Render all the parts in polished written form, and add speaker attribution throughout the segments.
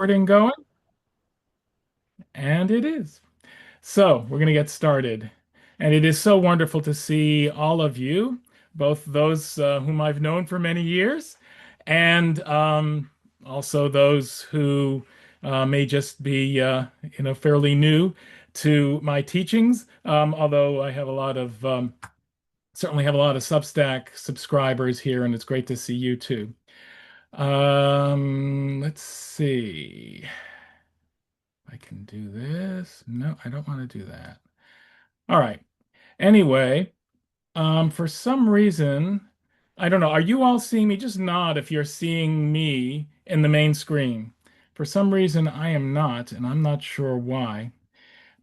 Speaker 1: Recording going, and it is. So we're going to get started. And it is so wonderful to see all of you, both those whom I've known for many years, and also those who may just be, fairly new to my teachings. Although I have a lot of, certainly have a lot of Substack subscribers here, and it's great to see you too. Let's see. I can do this. No, I don't want to do that. All right. Anyway, for some reason, I don't know. Are you all seeing me? Just nod if you're seeing me in the main screen. For some reason, I am not, and I'm not sure why.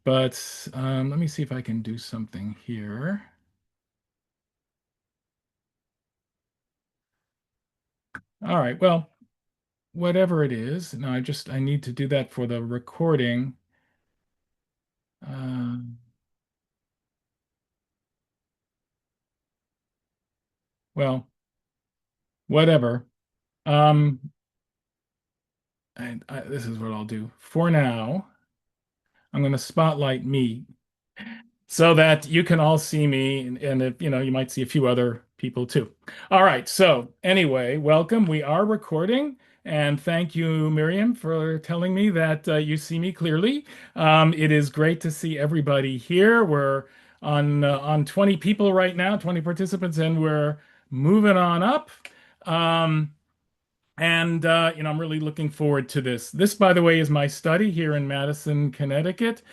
Speaker 1: But let me see if I can do something here. All right. Well, whatever it is. No, I need to do that for the recording. Uh, well, whatever. Um, this is what I'll do. For now, I'm going to spotlight me so that you can all see me, and if, you might see a few other people too. All right. So anyway, welcome. We are recording, and thank you, Miriam, for telling me that you see me clearly. It is great to see everybody here. We're on 20 people right now, 20 participants, and we're moving on up. Um, and I'm really looking forward to this. This, by the way, is my study here in Madison, Connecticut.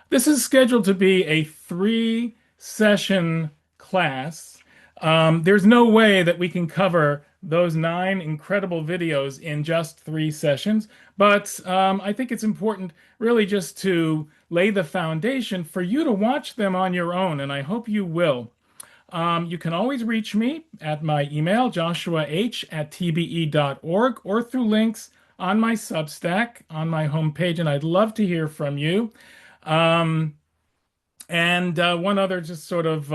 Speaker 1: This is scheduled to be a three-session class. There's no way that we can cover those nine incredible videos in just three sessions, but I think it's important really just to lay the foundation for you to watch them on your own, and I hope you will. You can always reach me at my email, joshuah@tbe.org, or through links on my Substack on my homepage, and I'd love to hear from you. Um, and one other just sort of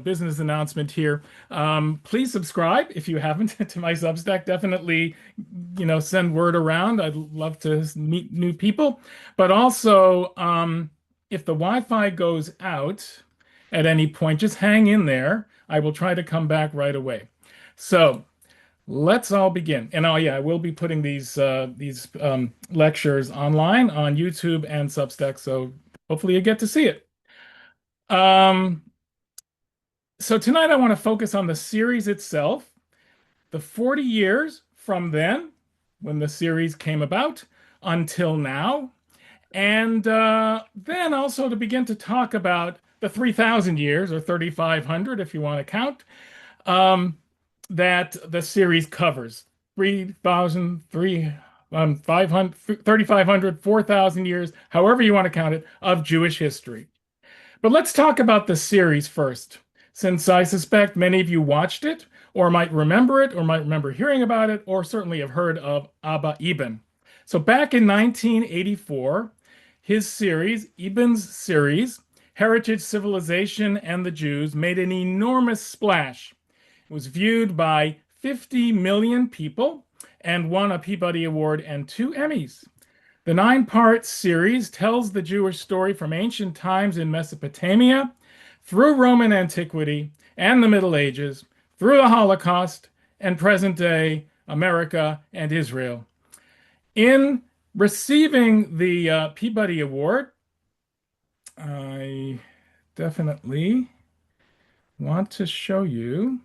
Speaker 1: business announcement here. Please subscribe if you haven't to my Substack. Definitely, send word around. I'd love to meet new people. But also, if the Wi-Fi goes out at any point, just hang in there. I will try to come back right away. So let's all begin. And oh yeah, I will be putting these lectures online on YouTube and Substack. So hopefully you get to see it. Um, so tonight I want to focus on the series itself, the 40 years from then, when the series came about, until now, and then also to begin to talk about the 3,000 years, or 3,500 if you want to count, um, that the series covers. 3,000, 500, 3,500, 4,000 years, however you want to count it, of Jewish history. But let's talk about the series first, since I suspect many of you watched it, or might remember it, or might remember hearing about it, or certainly have heard of Abba Eban. So back in 1984, his series, Eban's series, Heritage, Civilization, and the Jews, made an enormous splash. It was viewed by 50 million people and won a Peabody Award and two Emmys. The nine-part series tells the Jewish story from ancient times in Mesopotamia, through Roman antiquity and the Middle Ages, through the Holocaust, and present-day America and Israel. In receiving the Peabody Award, I definitely want to show you.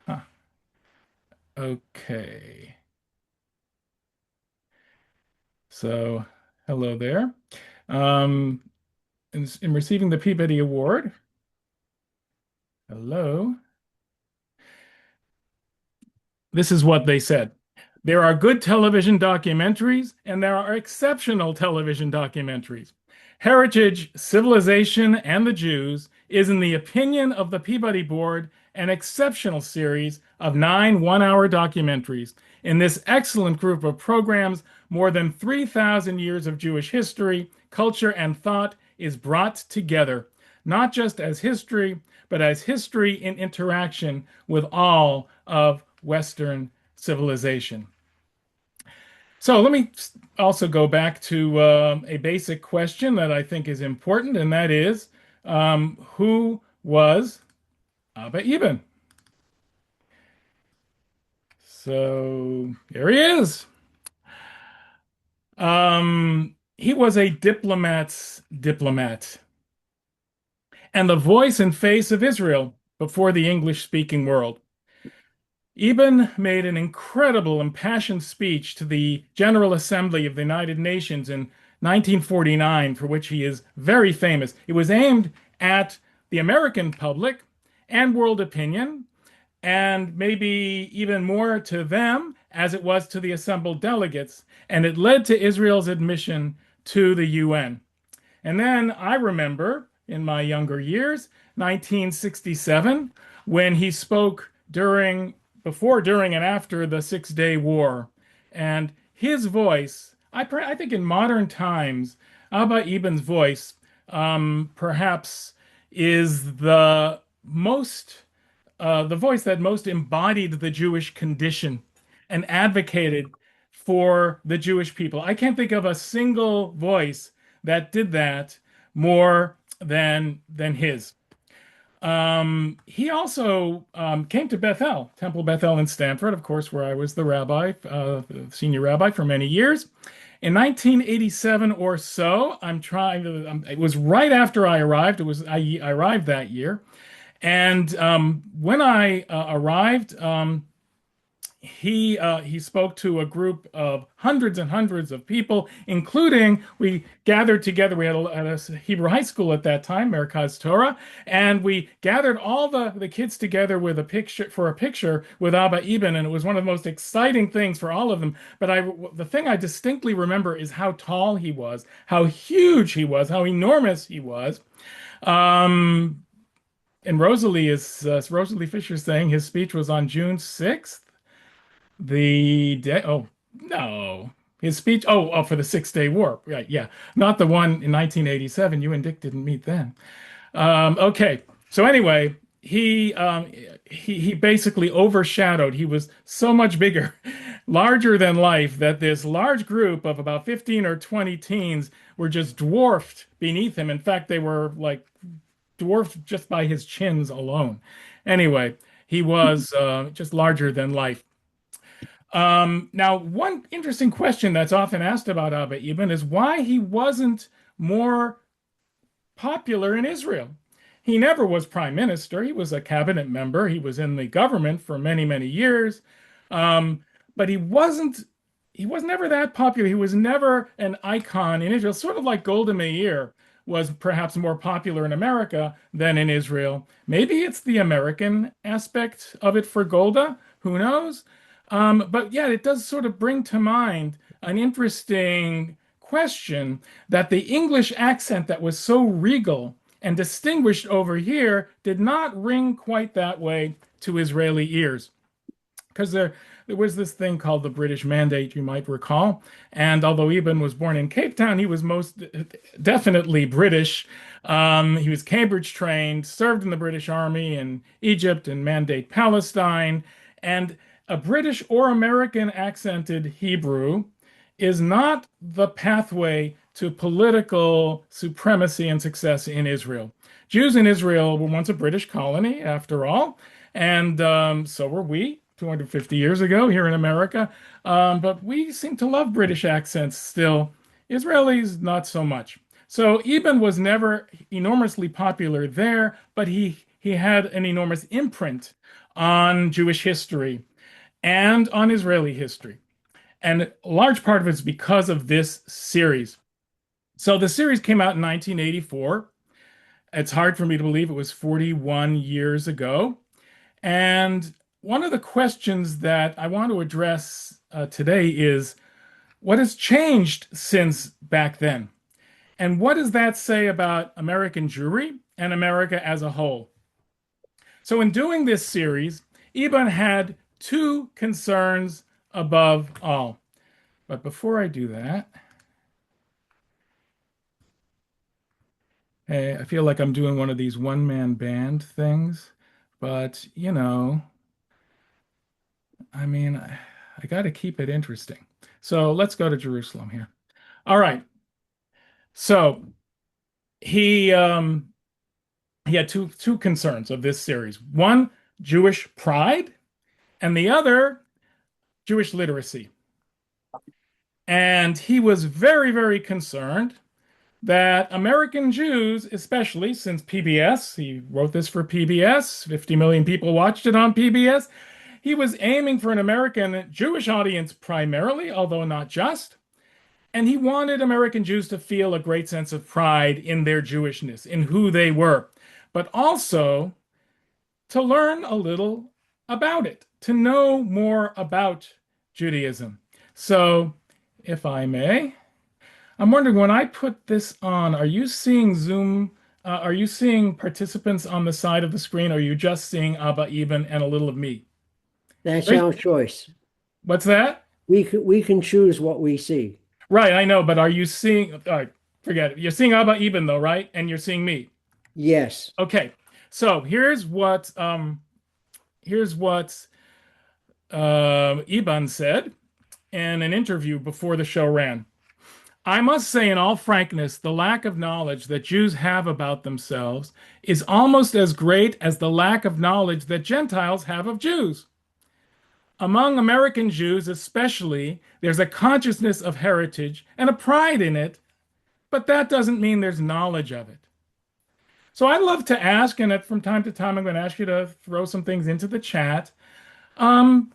Speaker 1: Huh, okay. So, hello there. Um, in receiving the Peabody Award, hello. This is what they said. There are good television documentaries, and there are exceptional television documentaries. Heritage, Civilization, and the Jews is, in the opinion of the Peabody Board, an exceptional series of nine one-hour documentaries. In this excellent group of programs, more than 3,000 years of Jewish history, culture, and thought is brought together, not just as history, but as history in interaction with all of Western civilization. So let me also go back to a basic question that I think is important, and that is, who was Abba Eban? So here he is. He was a diplomat's diplomat and the voice and face of Israel before the English-speaking world. Eben made an incredible, impassioned speech to the General Assembly of the United Nations in 1949, for which he is very famous. It was aimed at the American public and world opinion, and maybe even more to them as it was to the assembled delegates, and it led to Israel's admission to the UN. And then I remember in my younger years, 1967, when he spoke before, during, and after the Six-Day War. And his voice, I think in modern times, Abba Eban's voice perhaps is the voice that most embodied the Jewish condition and advocated for the Jewish people. I can't think of a single voice that did that more than his. He also came to Bethel, Temple Bethel in Stanford, of course, where I was the rabbi, senior rabbi for many years. In 1987 or so, it was right after I arrived. I arrived that year. And when I arrived, he spoke to a group of hundreds and hundreds of people, including we gathered together. We had a Hebrew high school at that time, Merkaz Torah, and we gathered all the kids together with a picture with Abba Eban, and it was one of the most exciting things for all of them. But the thing I distinctly remember is how tall he was, how huge he was, how enormous he was. Um, and Rosalie Fisher saying his speech was on June 6th. The day, oh no, his speech. For the Six-Day War, right? Yeah, not the one in 1987. You and Dick didn't meet then. Okay, so anyway, he basically overshadowed. He was so much bigger, larger than life, that this large group of about 15 or 20 teens were just dwarfed beneath him. In fact, they were like dwarfed just by his chins alone. Anyway, he was just larger than life. Now, one interesting question that's often asked about Abba Eban is why he wasn't more popular in Israel. He never was prime minister. He was a cabinet member. He was in the government for many, many years. But he was never that popular. He was never an icon in Israel, sort of like Golda Meir was perhaps more popular in America than in Israel. Maybe it's the American aspect of it for Golda. Who knows? But yeah, it does sort of bring to mind an interesting question that the English accent that was so regal and distinguished over here did not ring quite that way to Israeli ears. Because there was this thing called the British Mandate, you might recall. And although Eben was born in Cape Town, he was most definitely British. He was Cambridge trained, served in the British Army in Egypt and Mandate Palestine. And a British or American accented Hebrew is not the pathway to political supremacy and success in Israel. Jews in Israel were once a British colony, after all, and so were we 250 years ago here in America. But we seem to love British accents still. Israelis, not so much. So Eben was never enormously popular there, but he had an enormous imprint on Jewish history and on Israeli history. And a large part of it's because of this series. So the series came out in 1984. It's hard for me to believe it was 41 years ago. And one of the questions that I want to address today is what has changed since back then? And what does that say about American Jewry and America as a whole? So, in doing this series, Eben had two concerns above all. But before I do that, hey, I feel like I'm doing one of these one-man band things. But, I mean, I got to keep it interesting. So let's go to Jerusalem here. All right. So he he had two concerns of this series. One, Jewish pride, and the other, Jewish literacy. And he was very, very concerned that American Jews, especially since PBS, he wrote this for PBS, 50 million people watched it on PBS. He was aiming for an American Jewish audience primarily, although not just. And he wanted American Jews to feel a great sense of pride in their Jewishness, in who they were, but also to learn a little about it, to know more about Judaism. So, if I may, I'm wondering when I put this on, are you seeing Zoom? Are you seeing participants on the side of the screen? Or are you just seeing Abba Eban and a little of me?
Speaker 2: That's
Speaker 1: Right?
Speaker 2: our choice.
Speaker 1: What's that?
Speaker 2: We can choose what we see.
Speaker 1: Right, I know, but are you seeing? All right, forget it. You're seeing Abba Eban though, right? And you're seeing me.
Speaker 2: Yes.
Speaker 1: Okay, so here's what Eban said in an interview before the show ran. I must say, in all frankness, the lack of knowledge that Jews have about themselves is almost as great as the lack of knowledge that Gentiles have of Jews. Among American Jews, especially, there's a consciousness of heritage and a pride in it, but that doesn't mean there's knowledge of it. So I'd love to ask, and from time to time, I'm going to ask you to throw some things into the chat. Um,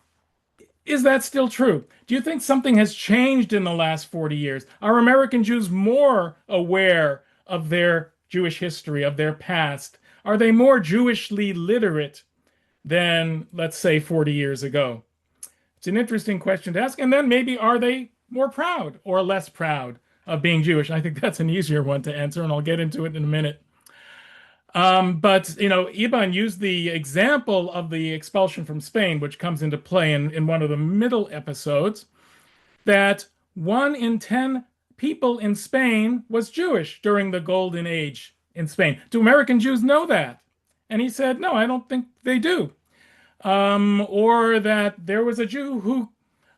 Speaker 1: Is that still true? Do you think something has changed in the last 40 years? Are American Jews more aware of their Jewish history, of their past? Are they more Jewishly literate than, let's say, 40 years ago? It's an interesting question to ask. And then maybe are they more proud or less proud of being Jewish? I think that's an easier one to answer, and I'll get into it in a minute. But Iban used the example of the expulsion from Spain, which comes into play in one of the middle episodes, that 1 in 10 people in Spain was Jewish during the Golden Age in Spain. Do American Jews know that? And he said, no, I don't think they do. Or that there was a Jew who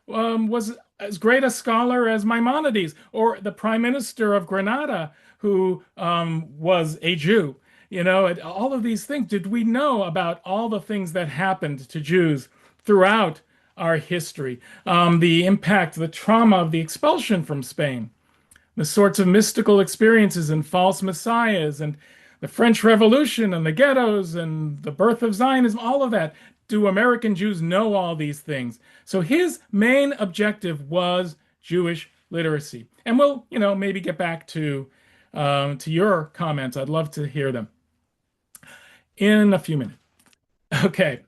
Speaker 1: was as great a scholar as Maimonides, or the Prime Minister of Granada, who was a Jew. All of these things. Did we know about all the things that happened to Jews throughout our history? The impact, the trauma of the expulsion from Spain, the sorts of mystical experiences and false messiahs, and the French Revolution, and the ghettos, and the birth of Zionism, all of that. Do American Jews know all these things? So his main objective was Jewish literacy. And we'll, maybe get back to your comments. I'd love to hear them in a few minutes. Okay.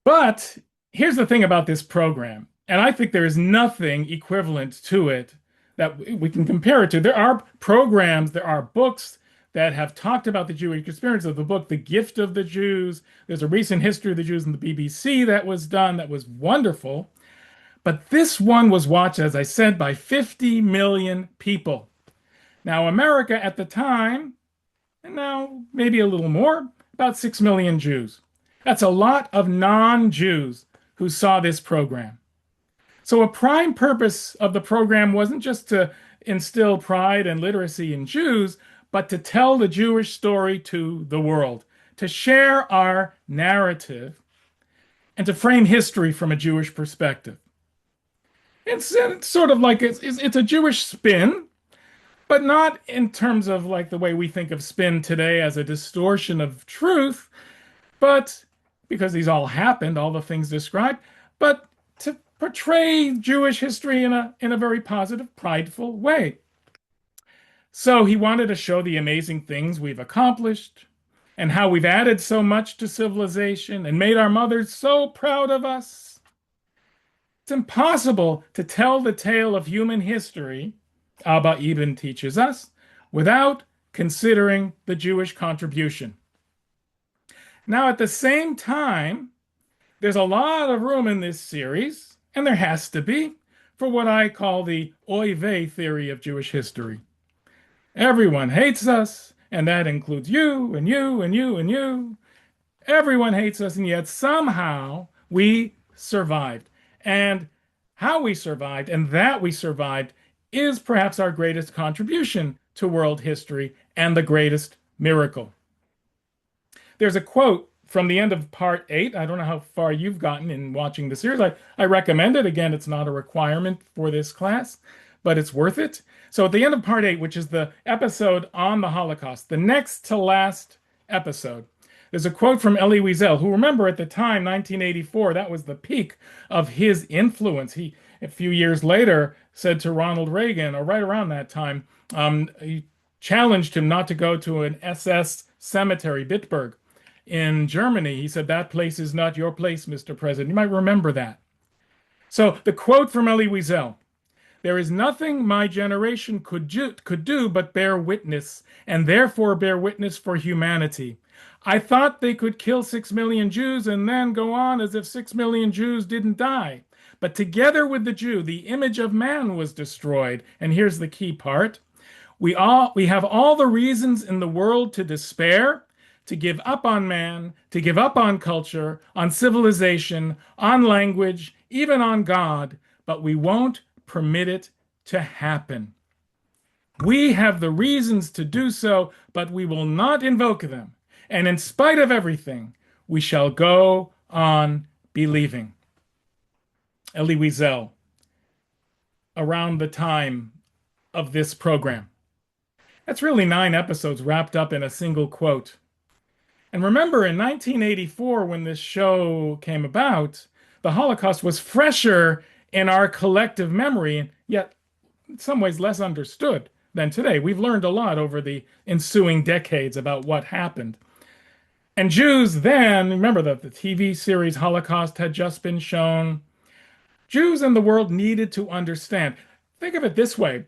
Speaker 1: But here's the thing about this program, and I think there is nothing equivalent to it that we can compare it to. There are programs, there are books that have talked about the Jewish experience of the book, The Gift of the Jews. There's a recent history of the Jews in the BBC that was done that was wonderful. But this one was watched, as I said, by 50 million people. Now, America at the time, and now maybe a little more, about 6 million Jews. That's a lot of non-Jews who saw this program. So a prime purpose of the program wasn't just to instill pride and literacy in Jews, but to tell the Jewish story to the world, to share our narrative, and to frame history from a Jewish perspective. It's sort of like it's a Jewish spin, but not in terms of like the way we think of spin today as a distortion of truth, but because these all happened, all the things described, but to portray Jewish history in a very positive, prideful way. So he wanted to show the amazing things we've accomplished and how we've added so much to civilization and made our mothers so proud of us. It's impossible to tell the tale of human history, Abba Eban teaches us, without considering the Jewish contribution. Now, at the same time, there's a lot of room in this series, and there has to be, for what I call the oy vey theory of Jewish history. Everyone hates us, and that includes you, and you, and you, and you. Everyone hates us, and yet somehow we survived. And how we survived, and that we survived is perhaps our greatest contribution to world history and the greatest miracle. There's a quote from the end of part 8. I don't know how far you've gotten in watching the series. I recommend it. Again, it's not a requirement for this class, but it's worth it. So at the end of part 8, which is the episode on the Holocaust, the next to last episode, there's a quote from Elie Wiesel, who, remember, at the time, 1984, that was the peak of his influence. He, a few years later, said to Ronald Reagan, or right around that time, he challenged him not to go to an SS cemetery, Bitburg, in Germany. He said, "That place is not your place, Mr. President." You might remember that. So the quote from Elie Wiesel: "There is nothing my generation could do but bear witness, and therefore bear witness for humanity. I thought they could kill 6 million Jews and then go on as if 6 million Jews didn't die. But together with the Jew, the image of man was destroyed." And here's the key part. We have all the reasons in the world to despair, to give up on man, to give up on culture, on civilization, on language, even on God, but we won't permit it to happen. We have the reasons to do so, but we will not invoke them. And in spite of everything, we shall go on believing. Elie Wiesel, around the time of this program. That's really 9 episodes wrapped up in a single quote. And remember, in 1984, when this show came about, the Holocaust was fresher in our collective memory, yet in some ways less understood than today. We've learned a lot over the ensuing decades about what happened. And Jews then, remember that the TV series Holocaust had just been shown. Jews in the world needed to understand. Think of it this way.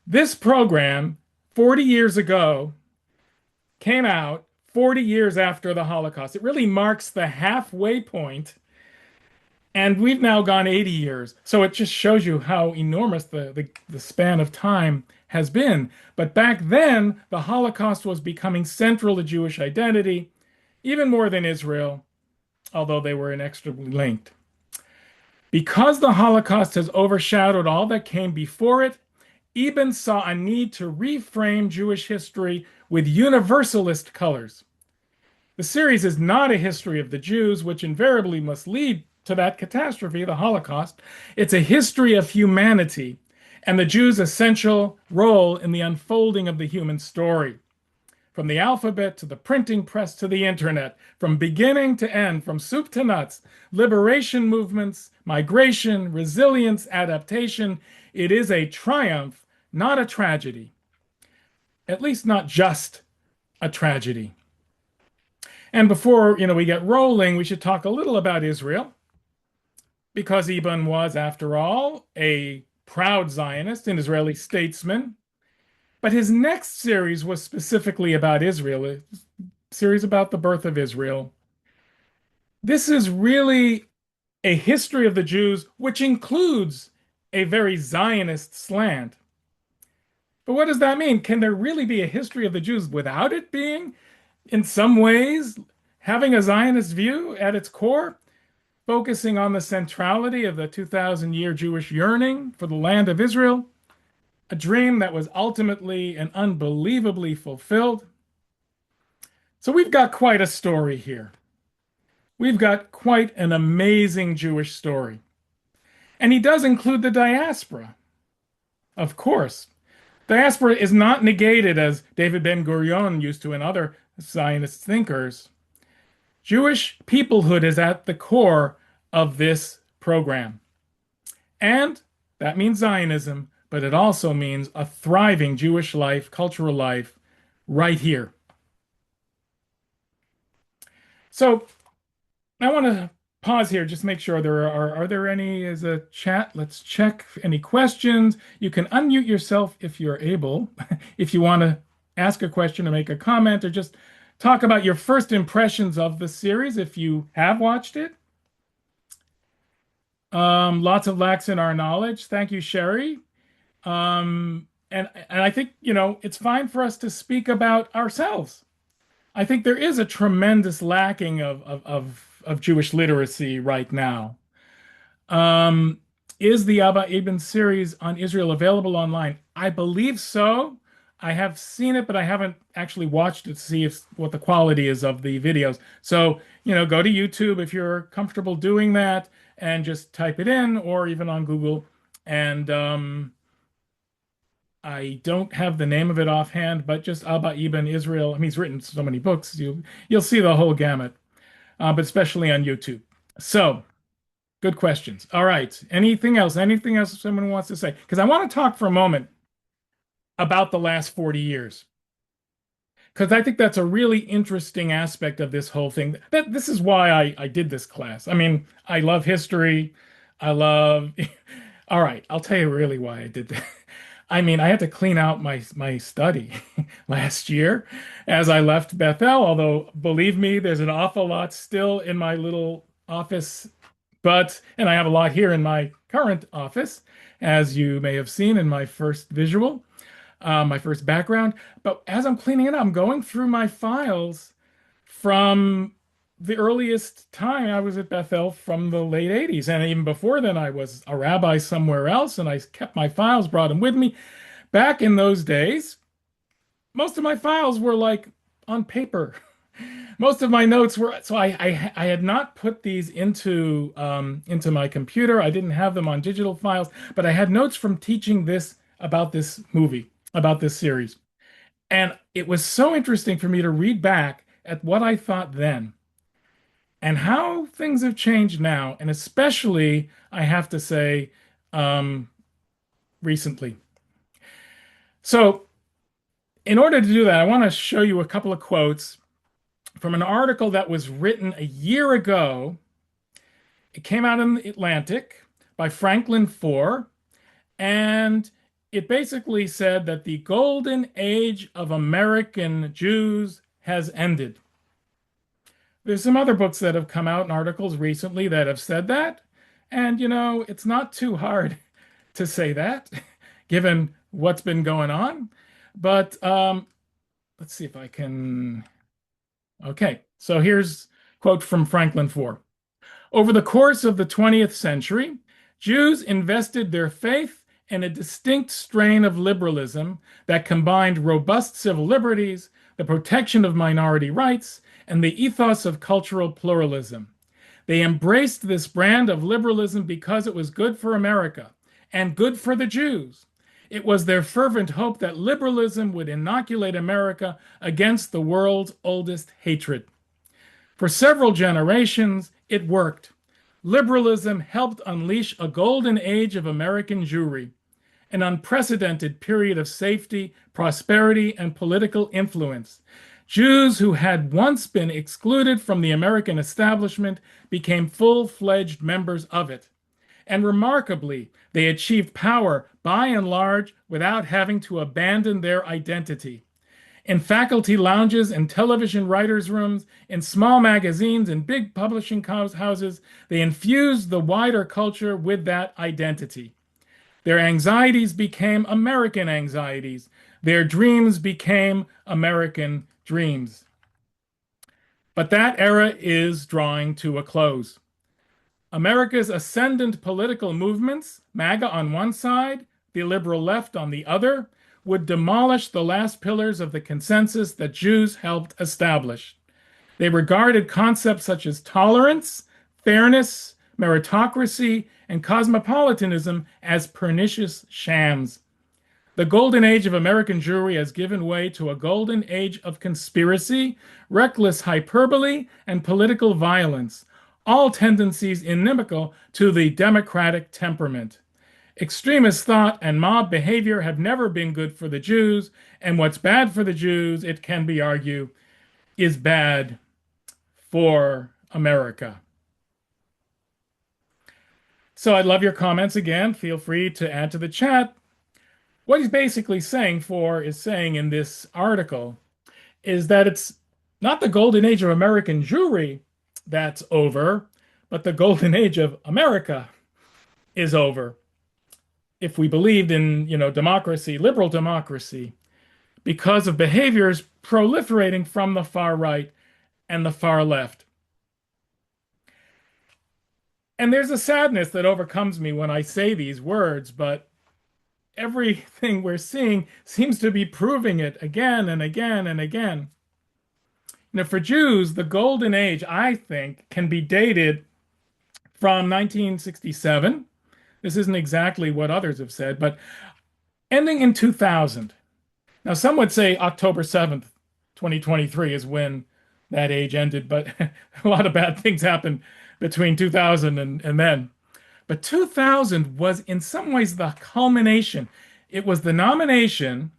Speaker 1: This program, 40 years ago, came out 40 years after the Holocaust. It really marks the halfway point, and we've now gone 80 years. So it just shows you how enormous the span of time has been. But back then, the Holocaust was becoming central to Jewish identity, even more than Israel, although they were inextricably linked. Because the Holocaust has overshadowed all that came before it, Eban saw a need to reframe Jewish history with universalist colors. The series is not a history of the Jews, which invariably must lead to that catastrophe, the Holocaust. It's a history of humanity and the Jews' essential role in the unfolding of the human story. From the alphabet to the printing press to the internet, from beginning to end, from soup to nuts, liberation movements, migration, resilience, adaptation, it is a triumph, not a tragedy. At least not just a tragedy. And before, we get rolling, we should talk a little about Israel, because Eban was, after all, a proud Zionist, an Israeli statesman. But his next series was specifically about Israel, a series about the birth of Israel. This is really a history of the Jews, which includes a very Zionist slant. But what does that mean? Can there really be a history of the Jews without it being, in some ways, having a Zionist view at its core, focusing on the centrality of the 2,000-year Jewish yearning for the land of Israel, a dream that was ultimately and unbelievably fulfilled? So we've got quite a story here. We've got quite an amazing Jewish story. And he does include the diaspora. Of course, diaspora is not negated as David Ben-Gurion used to and other Zionist thinkers. Jewish peoplehood is at the core of this program. And that means Zionism, but it also means a thriving Jewish life, cultural life, right here. So I want to pause here, just make sure are there any as a chat? Let's check any questions. You can unmute yourself if you're able, if you want to ask a question or make a comment or just talk about your first impressions of the series if you have watched it. Lots of lacks in our knowledge. Thank you, Sherry. And I think, it's fine for us to speak about ourselves. I think there is a tremendous lacking of Jewish literacy right now. Is the Abba Eban series on Israel available online? I believe so. I have seen it, but I haven't actually watched it to see if what the quality is of the videos. So, go to YouTube if you're comfortable doing that and just type it in, or even on Google. And I don't have the name of it offhand, but just Abba Eban Israel. I mean, he's written so many books. You'll see the whole gamut, but especially on YouTube. So, good questions. All right. Anything else? Anything else someone wants to say? Because I want to talk for a moment about the last 40 years. Because I think that's a really interesting aspect of this whole thing. This is why I did this class. I mean, I love history. I love. All right, I'll tell you really why I did that. I mean, I had to clean out my study last year as I left Bethel, although believe me, there's an awful lot still in my little office, and I have a lot here in my current office, as you may have seen in my first visual, my first background. But as I'm cleaning it up, I'm going through my files from the earliest time I was at Bethel from the late 80s. And even before then, I was a rabbi somewhere else, and I kept my files, brought them with me. Back in those days, most of my files were like on paper. Most of my notes were so I had not put these into my computer. I didn't have them on digital files, but I had notes from teaching this about this movie, about this series. And it was so interesting for me to read back at what I thought then and how things have changed now, and especially, I have to say, um, recently. So, in order to do that, I want to show you a couple of quotes from an article that was written a year ago. It came out in the Atlantic by Franklin Foer, and it basically said that the golden age of American Jews has ended. There's some other books that have come out and articles recently that have said that. And, it's not too hard to say that, given what's been going on. But let's see if I can. Okay, so here's a quote from Franklin Foer. Over the course of the 20th century, Jews invested their faith in a distinct strain of liberalism that combined robust civil liberties, the protection of minority rights, and the ethos of cultural pluralism. They embraced this brand of liberalism because it was good for America and good for the Jews. It was their fervent hope that liberalism would inoculate America against the world's oldest hatred. For several generations, it worked. Liberalism helped unleash a golden age of American Jewry, an unprecedented period of safety, prosperity, and political influence. Jews who had once been excluded from the American establishment became full-fledged members of it. And remarkably, they achieved power by and large without having to abandon their identity. In faculty lounges and television writers' rooms, in small magazines and big publishing houses, they infused the wider culture with that identity. Their anxieties became American anxieties. Their dreams became American dreams. But that era is drawing to a close. America's ascendant political movements, MAGA on one side, the liberal left on the other, would demolish the last pillars of the consensus that Jews helped establish. They regarded concepts such as tolerance, fairness, meritocracy, and cosmopolitanism as pernicious shams. The golden age of American Jewry has given way to a golden age of conspiracy, reckless hyperbole, and political violence, all tendencies inimical to the democratic temperament. Extremist thought and mob behavior have never been good for the Jews, and what's bad for the Jews, it can be argued, is bad for America. So I'd love your comments again. Feel free to add to the chat. What he's basically saying is saying in this article is that it's not the golden age of American Jewry that's over, but the golden age of America is over. If we believed in, democracy, liberal democracy, because of behaviors proliferating from the far right and the far left. And there's a sadness that overcomes me when I say these words, but everything we're seeing seems to be proving it again and again and again. For Jews, the golden age, I think, can be dated from 1967. This isn't exactly what others have said, but ending in 2000. Now, some would say October 7th, 2023 is when that age ended, but a lot of bad things happened between 2000 and then. But 2000 was in some ways the culmination. It was the nomination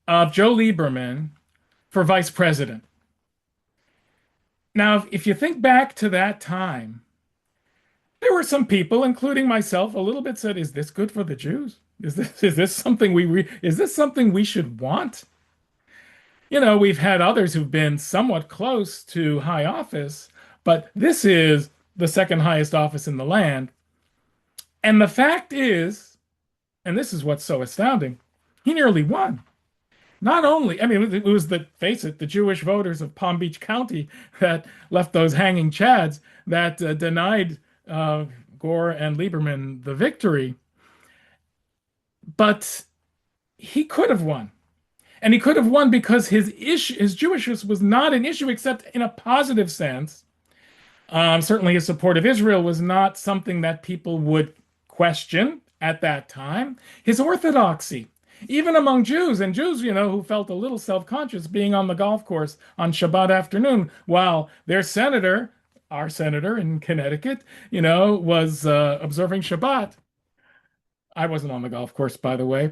Speaker 1: of Joe Lieberman for vice president. Now, if you think back to that time, there were some people, including myself, a little bit said, "Is this good for the Jews? Is this something is this something we should want?" We've had others who've been somewhat close to high office, but this is the second highest office in the land. And the fact is, and this is what's so astounding, he nearly won. Not only, I mean, it was the, face it, the Jewish voters of Palm Beach County that left those hanging chads that denied Gore and Lieberman the victory, but he could have won. And he could have won because his Jewishness was not an issue except in a positive sense. Certainly, his support of Israel was not something that people would question at that time. His orthodoxy, even among Jews, and Jews, who felt a little self-conscious being on the golf course on Shabbat afternoon while their senator, our senator in Connecticut, was observing Shabbat. I wasn't on the golf course, by the way,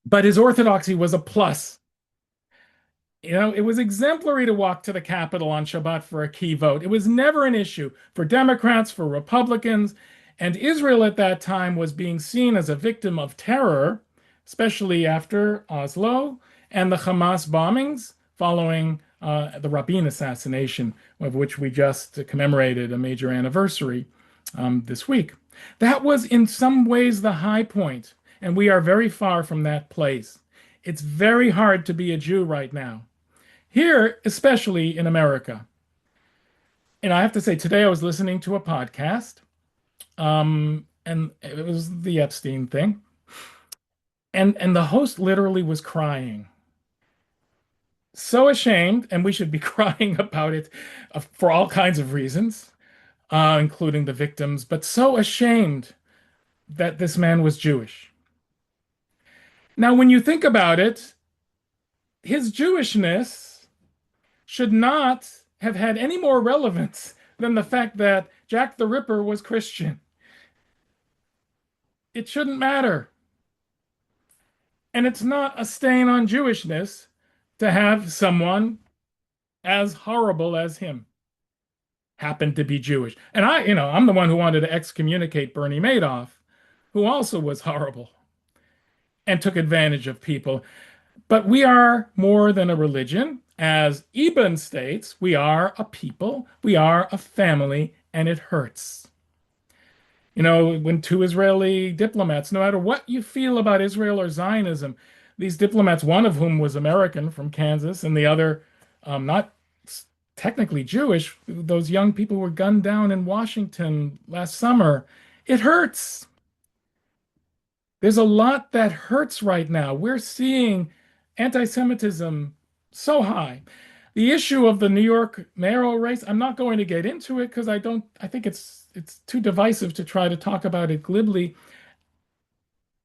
Speaker 1: but his orthodoxy was a plus. It was exemplary to walk to the Capitol on Shabbat for a key vote. It was never an issue for Democrats, for Republicans, and Israel at that time was being seen as a victim of terror, especially after Oslo and the Hamas bombings following the Rabin assassination, of which we just commemorated a major anniversary this week. That was in some ways the high point, and we are very far from that place. It's very hard to be a Jew right now. Here, especially in America. And I have to say, today I was listening to a podcast, and it was the Epstein thing. And the host literally was crying. So ashamed, and we should be crying about it for all kinds of reasons, including the victims, but so ashamed that this man was Jewish. Now, when you think about it, his Jewishness should not have had any more relevance than the fact that Jack the Ripper was Christian. It shouldn't matter. And it's not a stain on Jewishness to have someone as horrible as him happen to be Jewish. And I'm the one who wanted to excommunicate Bernie Madoff, who also was horrible and took advantage of people. But we are more than a religion. As Eban states, we are a people, we are a family, and it hurts. When two Israeli diplomats, no matter what you feel about Israel or Zionism, these diplomats, one of whom was American from Kansas, and the other not technically Jewish, those young people were gunned down in Washington last summer. It hurts. There's a lot that hurts right now. We're seeing anti-Semitism so high. The issue of the New York mayoral race, I'm not going to get into it because I think it's too divisive to try to talk about it glibly.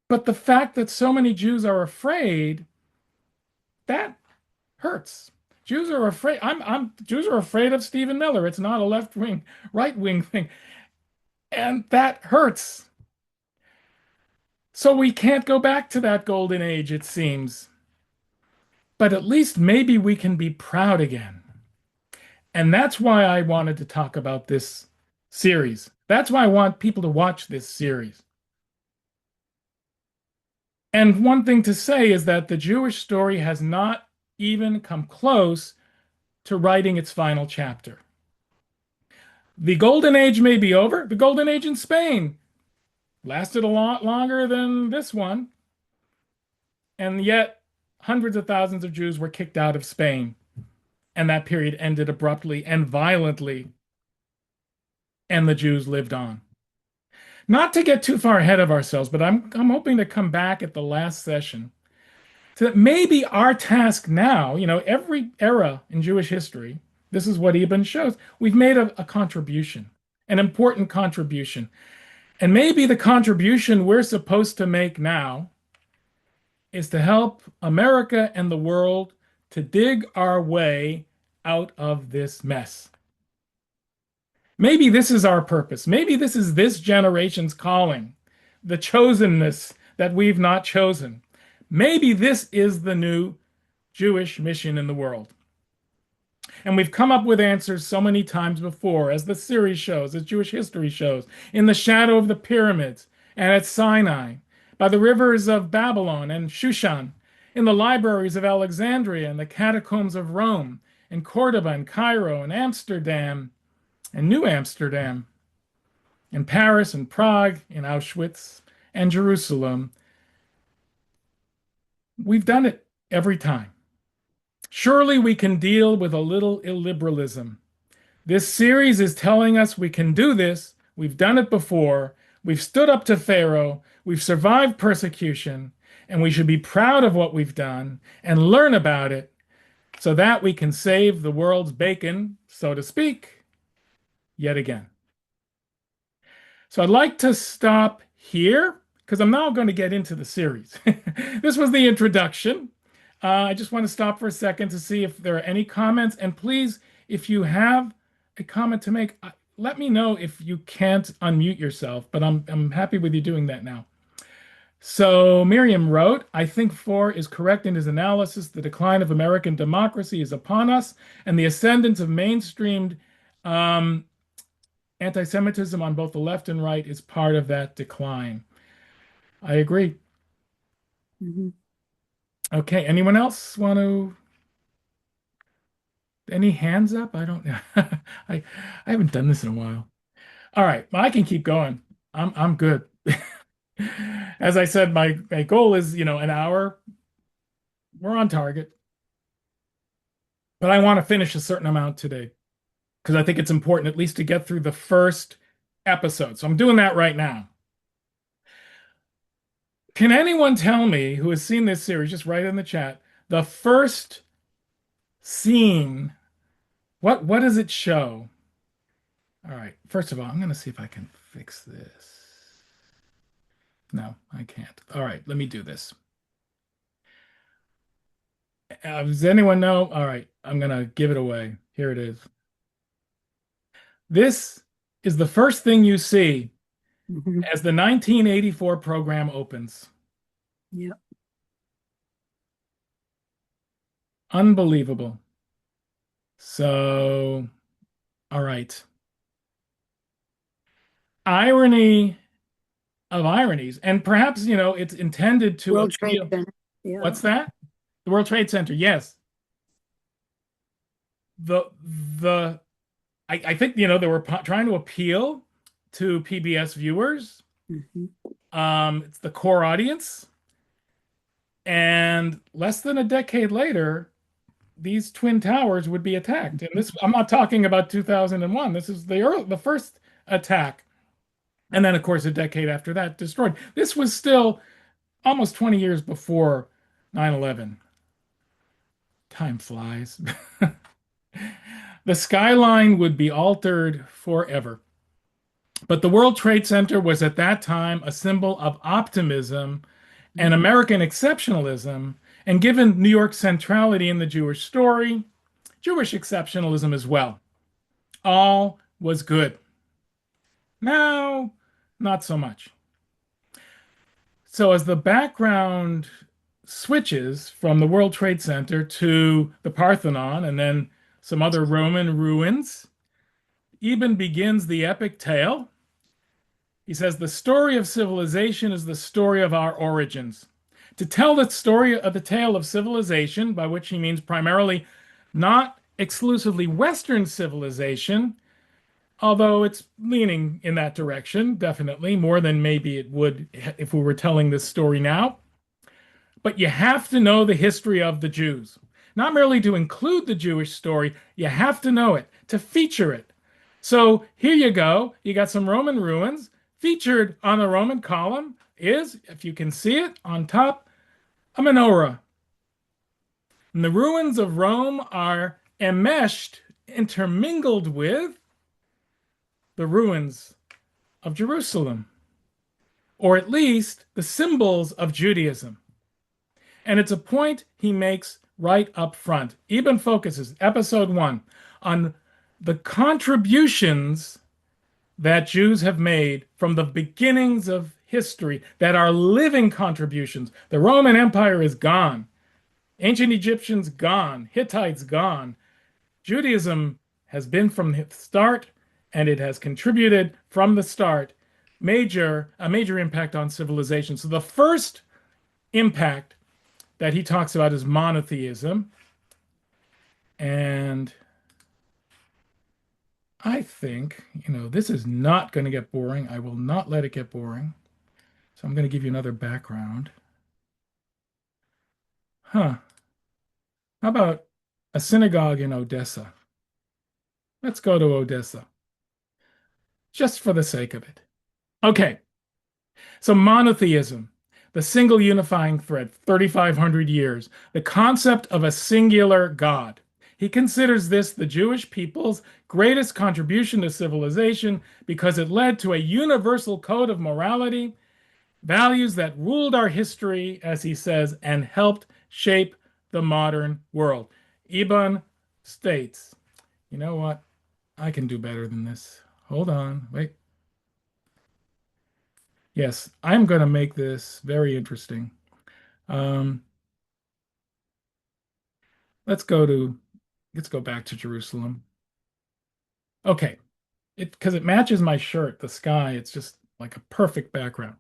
Speaker 1: But the fact that so many Jews are afraid, that hurts. Jews are afraid. Jews are afraid of Stephen Miller. It's not a left wing, right wing thing. And that hurts. So we can't go back to that golden age, it seems. But at least maybe we can be proud again. And that's why I wanted to talk about this series. That's why I want people to watch this series. And one thing to say is that the Jewish story has not even come close to writing its final chapter. The Golden Age may be over. The Golden Age in Spain lasted a lot longer than this one. And yet, hundreds of thousands of Jews were kicked out of Spain. And that period ended abruptly and violently. and the Jews lived on. Not to get too far ahead of ourselves, but I'm hoping to come back at the last session so that maybe our task now, every era in Jewish history, this is what Eben shows. We've made a contribution, an important contribution. And maybe the contribution we're supposed to make now is to help America and the world to dig our way out of this mess. Maybe this is our purpose. Maybe this is this generation's calling, the chosenness that we've not chosen. Maybe this is the new Jewish mission in the world. And we've come up with answers so many times before, as the series shows, as Jewish history shows, in the shadow of the pyramids and at Sinai, by the rivers of Babylon and Shushan, in the libraries of Alexandria and the catacombs of Rome, in Cordoba and Cairo and Amsterdam and New Amsterdam, in Paris and Prague, in Auschwitz and Jerusalem. We've done it every time. Surely we can deal with a little illiberalism. This series is telling us we can do this. We've done it before. We've stood up to Pharaoh. We've survived persecution. And we should be proud of what we've done and learn about it so that we can save the world's bacon, so to speak, yet again. So I'd like to stop here because I'm now going to get into the series. This was the introduction. I just want to stop for a second to see if there are any comments. And please, if you have a comment to make, let me know if you can't unmute yourself, but I'm happy with you doing that now. So Miriam wrote, I think Four is correct in his analysis. The decline of American democracy is upon us, and the ascendance of mainstreamed anti-Semitism on both the left and right is part of that decline. I agree.
Speaker 2: Mhm.
Speaker 1: Okay, anyone else want to? Any hands up? I don't know. I haven't done this in a while. All right, well, I can keep going. I'm good. As I said, my goal is, an hour. We're on target. But I want to finish a certain amount today because I think it's important at least to get through the first episode. So I'm doing that right now. Can anyone tell me who has seen this series, just write in the chat, the first scene, what does it show? All right, first of all, I'm going to see if I can fix this. No, I can't. All right, let me do this. Does anyone know? All right, I'm going to give it away. Here it is. This is the first thing you see
Speaker 2: Mhm.
Speaker 1: as the 1984 program opens.
Speaker 2: Yeah.
Speaker 1: Unbelievable. So, all right. Irony of ironies. And perhaps, it's intended to
Speaker 2: World Trade
Speaker 1: appeal.
Speaker 2: Center. Yeah.
Speaker 1: What's that? The World Trade Center. Yes. The the I think, they were trying to appeal to PBS viewers.
Speaker 2: Mhm.
Speaker 1: It's the core audience. And less than a decade later, these twin towers would be attacked. And this, I'm not talking about 2001. This is the first attack. And then, of course, a decade after that, destroyed. This was still almost 20 years before 9/11. Time flies. The skyline would be altered forever. But the World Trade Center was at that time a symbol of optimism and American exceptionalism. And given New York's centrality in the Jewish story, Jewish exceptionalism as well. All was good. Now, not so much. So as the background switches from the World Trade Center to the Parthenon and then some other Roman ruins, Eben begins the epic tale. He says, the story of civilization is the story of our origins. To tell the story of the tale of civilization, by which he means primarily not exclusively Western civilization, although it's leaning in that direction, definitely, more than maybe it would if we were telling this story now. But you have to know the history of the Jews. Not merely to include the Jewish story, you have to know it, to feature it, So here you go. You got some Roman ruins. Featured on the Roman column is, if you can see it on top, a menorah. And the ruins of Rome are enmeshed, intermingled with the ruins of Jerusalem, or at least the symbols of Judaism. And it's a point he makes right up front. Eben focuses, episode 1, on the contributions that Jews have made from the beginnings of history that are living contributions. The Roman Empire is gone. Ancient Egyptians gone. Hittites gone. Judaism has been from the start, and it has contributed from the start a major impact on civilization. So the first impact that he talks about is monotheism. And I think, this is not going to get boring. I will not let it get boring. So I'm going to give you another background. Huh. How about a synagogue in Odessa? Let's go to Odessa, just for the sake of it. Okay, so monotheism, the single unifying thread, 3,500 years, the concept of a singular God. He considers this the Jewish people's greatest contribution to civilization because it led to a universal code of morality, values that ruled our history, as he says, and helped shape the modern world. Eban states, you know what? I can do better than this. Hold on, wait. Yes, I'm going to make this very interesting. Um, let's go to let's go back to Jerusalem. Okay, because it matches my shirt, the sky. It's just like a perfect background.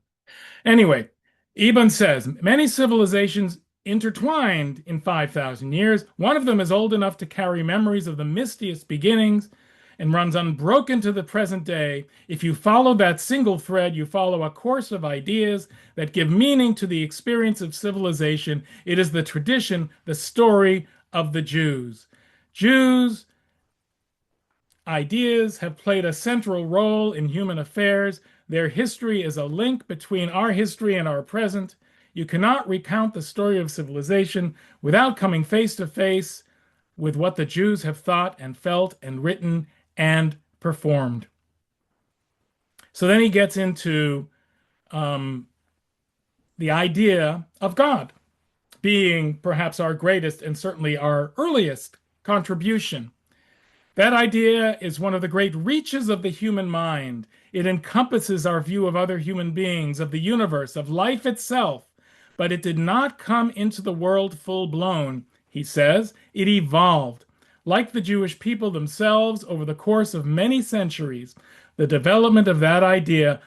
Speaker 1: Anyway, Eben says many civilizations intertwined in 5,000 years. One of them is old enough to carry memories of the mistiest beginnings and runs unbroken to the present day. If you follow that single thread, you follow a course of ideas that give meaning to the experience of civilization. It is the tradition, the story of the Jews. Jews' ideas have played a central role in human affairs. Their history is a link between our history and our present. You cannot recount the story of civilization without coming face to face with what the Jews have thought and felt and written and performed. So then he gets into um, the idea of God being perhaps our greatest and certainly our earliest contribution. That idea is one of the great reaches of the human mind. It encompasses our view of other human beings, of the universe, of life itself. But it did not come into the world full blown, he says. It evolved. Like the Jewish people themselves, over the course of many centuries, the development of that idea,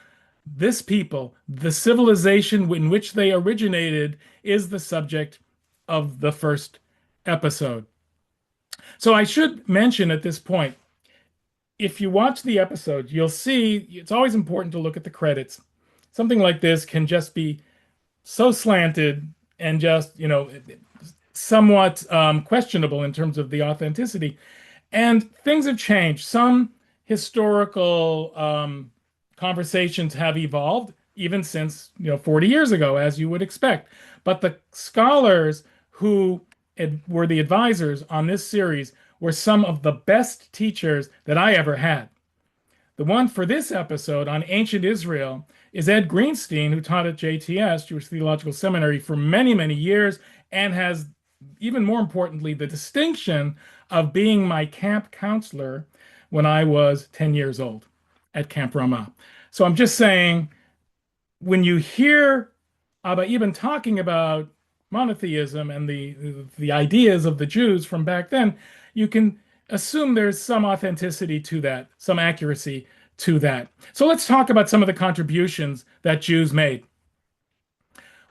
Speaker 1: this people, the civilization in which they originated, is the subject of the first episode. So I should mention at this point, if you watch the episode, you'll see it's always important to look at the credits. Something like this can just be so slanted and just, somewhat questionable in terms of the authenticity. And things have changed. Some historical conversations have evolved even since, 40 years ago, as you would expect. But the scholars who were the advisors on this series were some of the best teachers that I ever had. The one for this episode on ancient Israel is Ed Greenstein, who taught at JTS, Jewish Theological Seminary, for many, many years, and has, even more importantly, the distinction of being my camp counselor when I was 10 years old at Camp Ramah. So I'm just saying, when you hear Abba Eban talking about monotheism and the ideas of the Jews from back then, you can assume there's some authenticity to that, some accuracy to that. So let's talk about some of the contributions that Jews made.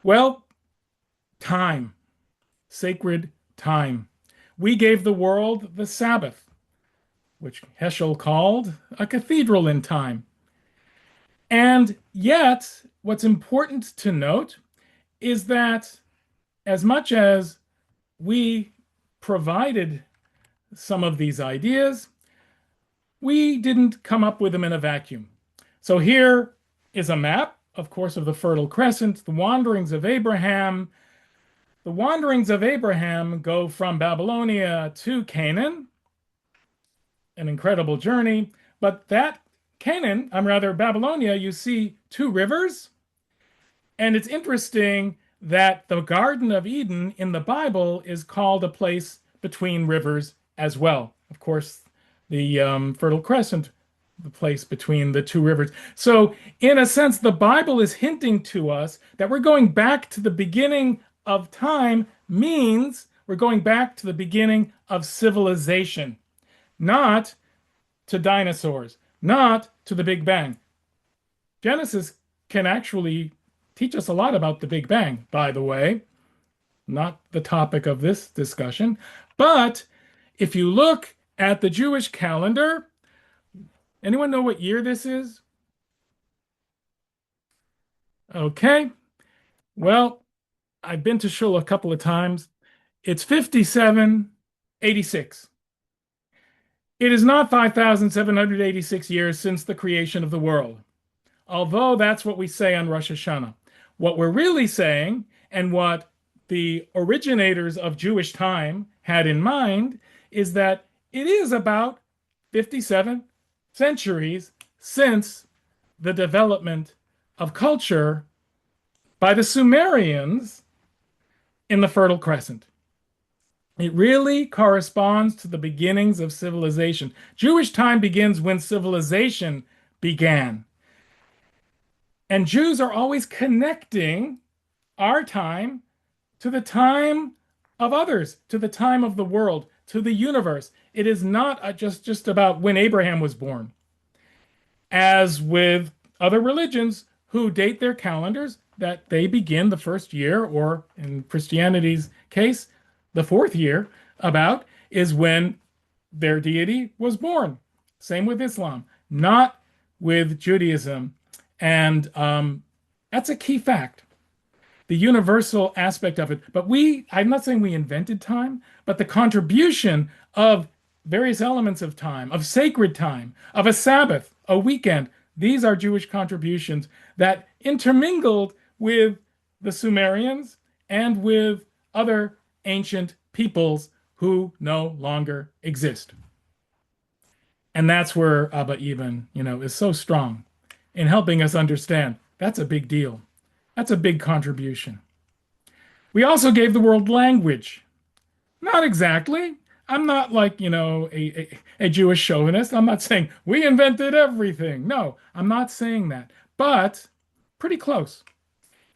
Speaker 1: Well, time, sacred time. We gave the world the Sabbath, which Heschel called a cathedral in time. And yet, what's important to note is that as much as we provided some of these ideas, We didn't come up with them in a vacuum. So here is a map, of course, of the Fertile Crescent, the wanderings of Abraham. The wanderings of Abraham go from Babylonia to Canaan, an incredible journey. But that Canaan, I'm rather Babylonia, you see two rivers. And it's interesting that the Garden of Eden in the Bible is called a place between rivers as well. Of course, the Fertile Crescent, the place between the two rivers. So, in a sense, the Bible is hinting to us that we're going back to the beginning of time, means we're going back to the beginning of civilization, not to dinosaurs, not to the Big Bang. Genesis can actually teach us a lot about the Big Bang, by the way, not the topic of this discussion. But if you look at the Jewish calendar, anyone know what year this is? Okay. Well, I've been to shul a couple of times. It's 5786. It is not 5,786 years since the creation of the world, although that's what we say on Rosh Hashanah. What we're really saying, and what the originators of Jewish time had in mind, is that it is about 57 centuries since the development of culture by the Sumerians in the Fertile Crescent. It really corresponds to the beginnings of civilization. Jewish time begins when civilization began. And Jews are always connecting our time to the time of others, to the time of the world, to the universe. It is not just about when Abraham was born. As with other religions who date their calendars, that they begin the first year, or in Christianity's case, the fourth year, about is when their deity was born. Same with Islam, not with Judaism. And that's a key fact, the universal aspect of it. But I'm not saying we invented time, but the contribution of various elements of time, of sacred time, of a Sabbath, a weekend, these are Jewish contributions that intermingled with the Sumerians and with other ancient peoples who no longer exist. And that's where Abba Eban, is so strong in helping us understand that's a big deal. That's a big contribution. We also gave the world language. Not exactly. I'm not like, a Jewish chauvinist. I'm not saying we invented everything. No, I'm not saying that. But pretty close.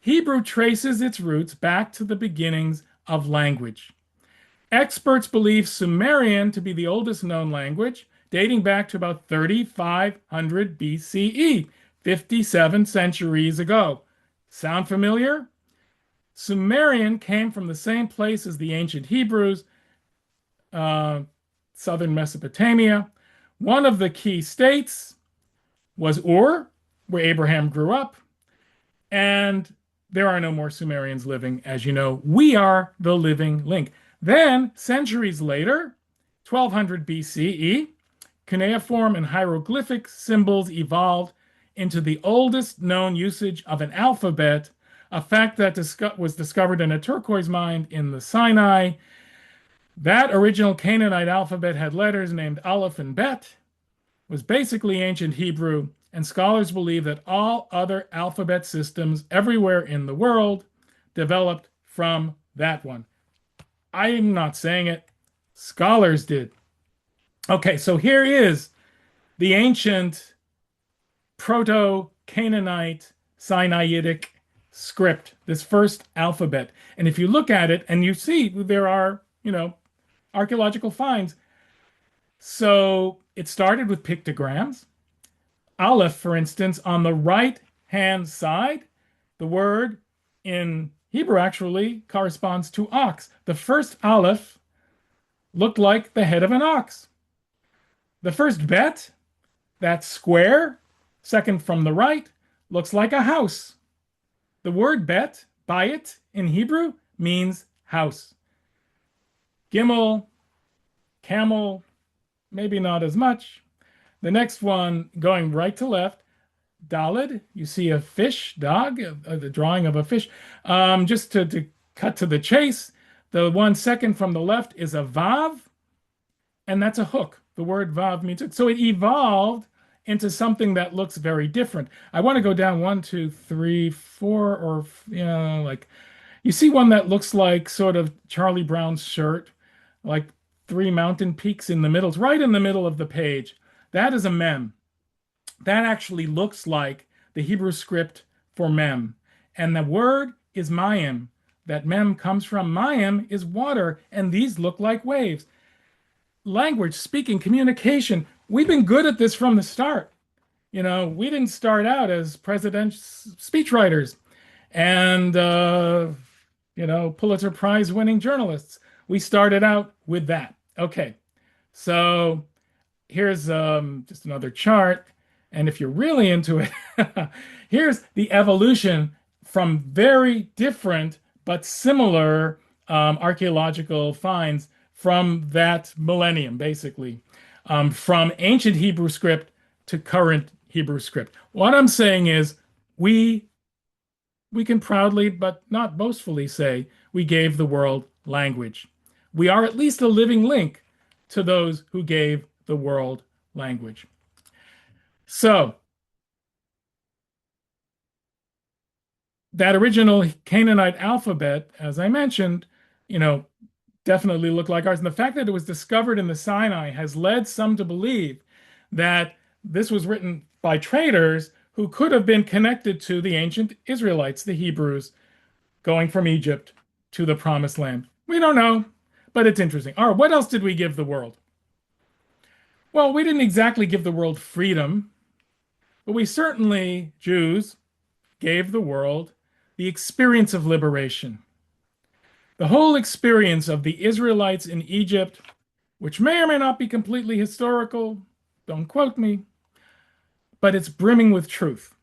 Speaker 1: Hebrew traces its roots back to the beginnings of language. Experts believe Sumerian to be the oldest known language, dating back to about 3,500 BCE, 57 centuries ago. Sound familiar? Sumerian came from the same place as the ancient Hebrews, southern Mesopotamia. One of the key states was Ur, where Abraham grew up, and there are no more Sumerians living, as you know. We are the living link. Then, centuries later, 1200 BCE, cuneiform and hieroglyphic symbols evolved into the oldest known usage of an alphabet, a fact that was discovered in a turquoise mine in the Sinai. That original Canaanite alphabet had letters named Aleph and Bet, was basically ancient Hebrew, and scholars believe that all other alphabet systems everywhere in the world developed from that one. I'm not saying it, scholars did. Okay, so here is the ancient Proto-Canaanite Sinaitic script, this first alphabet. And if you look at it and you see there are, archaeological finds. So it started with pictograms. Aleph, for instance, on the right hand side, the word in Hebrew actually corresponds to ox. The first Aleph looked like the head of an ox. The first bet, that square, second from the right, looks like a house. The word bet, bayit, in Hebrew means house. Gimel, camel, maybe not as much. The next one, going right to left, Dalid, you see a fish, dog, the drawing of a fish. Just to cut to the chase, the one second from the left is a Vav, and that's a hook. The word Vav means hook. So it evolved into something that looks very different. I want to go down one, two, three, four, or, like you see one that looks like sort of Charlie Brown's shirt, like three mountain peaks in the middle. It's right in the middle of the page. That is a mem. That actually looks like the Hebrew script for mem. And the word is mayim. That mem comes from mayim is water, and these look like waves. Language, speaking, communication. We've been good at this from the start. We didn't start out as president speechwriters and Pulitzer Prize winning journalists. We started out with that. Okay, so here's just another chart. And if you're really into it, here's the evolution from very different but similar archaeological finds from that millennium, basically, from ancient Hebrew script to current Hebrew script. What I'm saying is we we can proudly but not boastfully say we gave the world language. We are at least a living link to those who gave the world language. So, that original Canaanite alphabet, as I mentioned, you know, definitely looked like ours. And the fact that it was discovered in the Sinai has led some to believe that this was written by traders who could have been connected to the ancient Israelites, the Hebrews, going from Egypt to the Promised Land. We don't know, but it's interesting. All right, what else did we give the world? Well, we didn't exactly give the world freedom, but we certainly, Jews, gave the world the experience of liberation. The whole experience of the Israelites in Egypt, which may or may not be completely historical, don't quote me, but it's brimming with truth.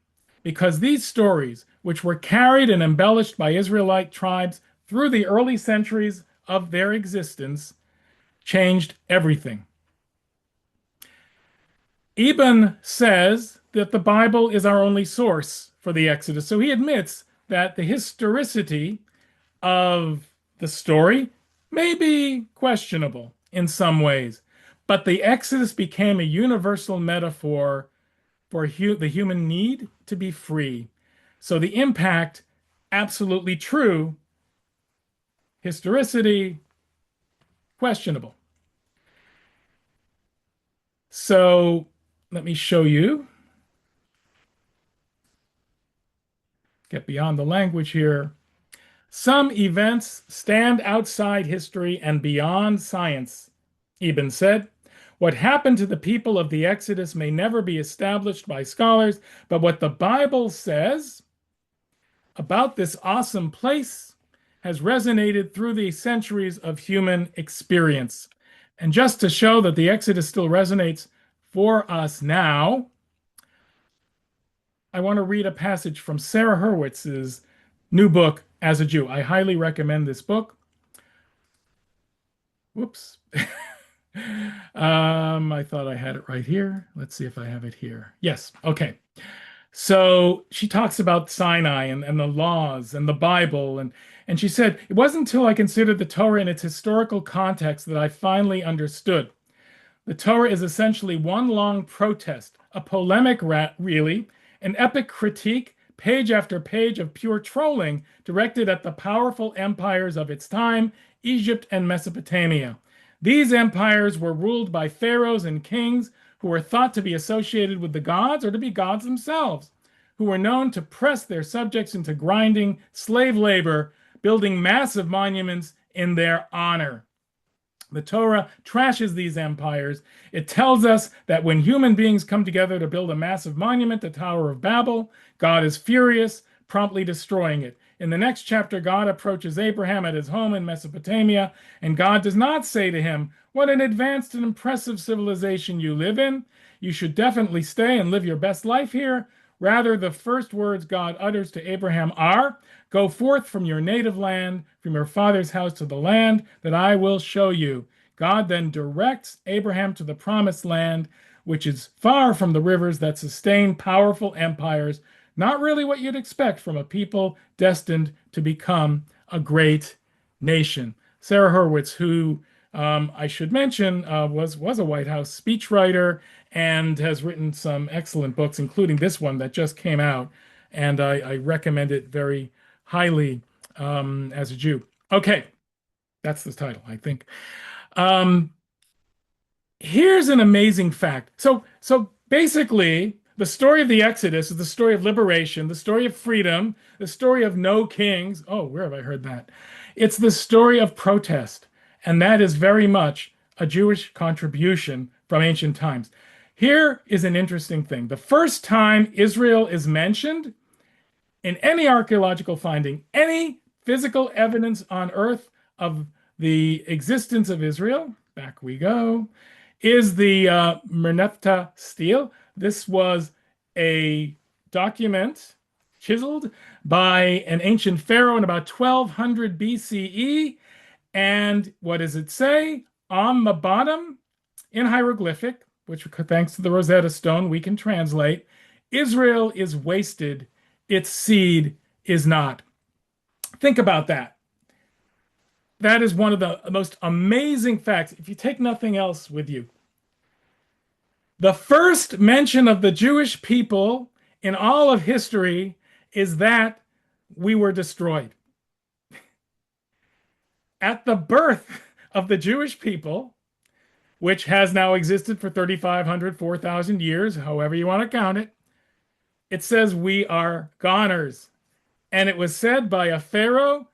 Speaker 1: Because these stories, which were carried and embellished by Israelite tribes through the early centuries of their existence, changed everything. Eban says that the Bible is our only source for the Exodus. So he admits that the historicity of the story may be questionable in some ways, but the Exodus became a universal metaphor for the human need to be free. So the impact, absolutely true. Historicity, questionable. So let me show you. Get beyond the language here. Some events stand outside history and beyond science, Eben said. What happened to the people of the Exodus may never be established by scholars, but what the Bible says about this awesome place has resonated through the centuries of human experience. And just to show that the Exodus still resonates for us now, I want to read a passage from Sarah Hurwitz's new book, As a Jew. I highly recommend this book. Whoops. I thought I had it right here. Let's see if I have it here. Yes. Okay. So she talks about Sinai and the laws and the Bible. And she said, it wasn't until I considered the Torah in its historical context that I finally understood. The Torah is essentially one long protest, a polemic, really, an epic critique, page after page of pure trolling directed at the powerful empires of its time, Egypt and Mesopotamia. These empires were ruled by pharaohs and kings who were thought to be associated with the gods or to be gods themselves, who were known to press their subjects into grinding slave labor, building massive monuments in their honor. The Torah trashes these empires. It tells us that when human beings come together to build a massive monument, the Tower of Babel, God is furious, promptly destroying it. In the next chapter, God approaches Abraham at his home in Mesopotamia, and God does not say to him, "What an advanced and impressive civilization you live in. You should definitely stay and live your best life here." Rather, the first words God utters to Abraham are, "Go forth from your native land, from your father's house to the land that I will show you." God then directs Abraham to the promised land, which is far from the rivers that sustain powerful empires, not really what you'd expect from a people destined to become a great nation. Sarah Hurwitz, who I should mention was a White House speechwriter and has written some excellent books, including this one that just came out, and I recommend it very highly as a Jew. Okay, that's the title, I think. Um, Here's an amazing fact. So basically, the story of the Exodus is the story of liberation, the story of freedom, the story of no kings. Oh, where have I heard that? It's the story of protest, and that is very much a Jewish contribution from ancient times. Here is an interesting thing. The first time Israel is mentioned in any archaeological finding, any physical evidence on Earth of the existence of Israel, back we go, is the Merneptah stele. This was a document chiseled by an ancient pharaoh in about 1200 BCE. And what does it say? On the bottom, in hieroglyphic, which thanks to the Rosetta Stone, we can translate, Israel is wasted, its seed is not. Think about that. That is one of the most amazing facts. If you take nothing else with you, the first mention of the Jewish people in all of history is that we were destroyed. At the birth of the Jewish people, which has now existed for 3,500, 4,000 years, however you want to count it, it says we are goners. And it was said by a pharaoh,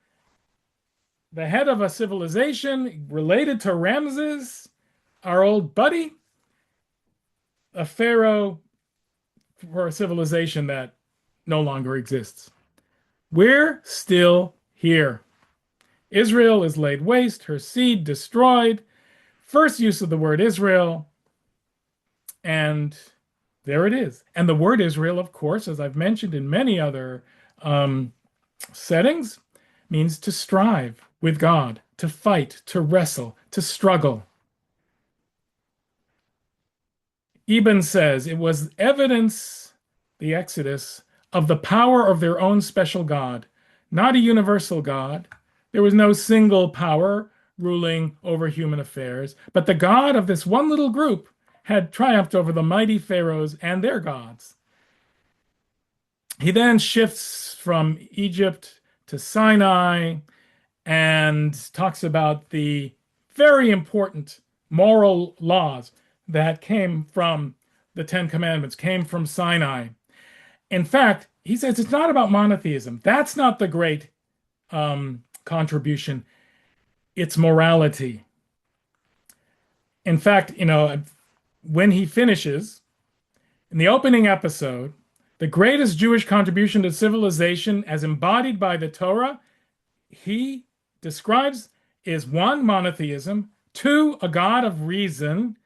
Speaker 1: the head of a civilization related to Ramses, our old buddy, a pharaoh for a civilization that no longer exists. We're still here. Israel is laid waste, her seed destroyed. First use of the word Israel, and there it is. And the word Israel, of course, as I've mentioned in many other settings, means to strive with God, to fight, to wrestle, to struggle. Eban says it was evidence, the Exodus, of the power of their own special God, not a universal God. There was no single power ruling over human affairs, but the God of this one little group had triumphed over the mighty pharaohs and their gods. He then shifts from Egypt to Sinai and talks about the very important moral laws that came from the Ten Commandments, came from Sinai. In fact, he says it's not about monotheism. That's not the great contribution. It's morality. In fact, when he finishes, in the opening episode, the greatest Jewish contribution to civilization as embodied by the Torah, he describes is one, monotheism, two, a God of reason,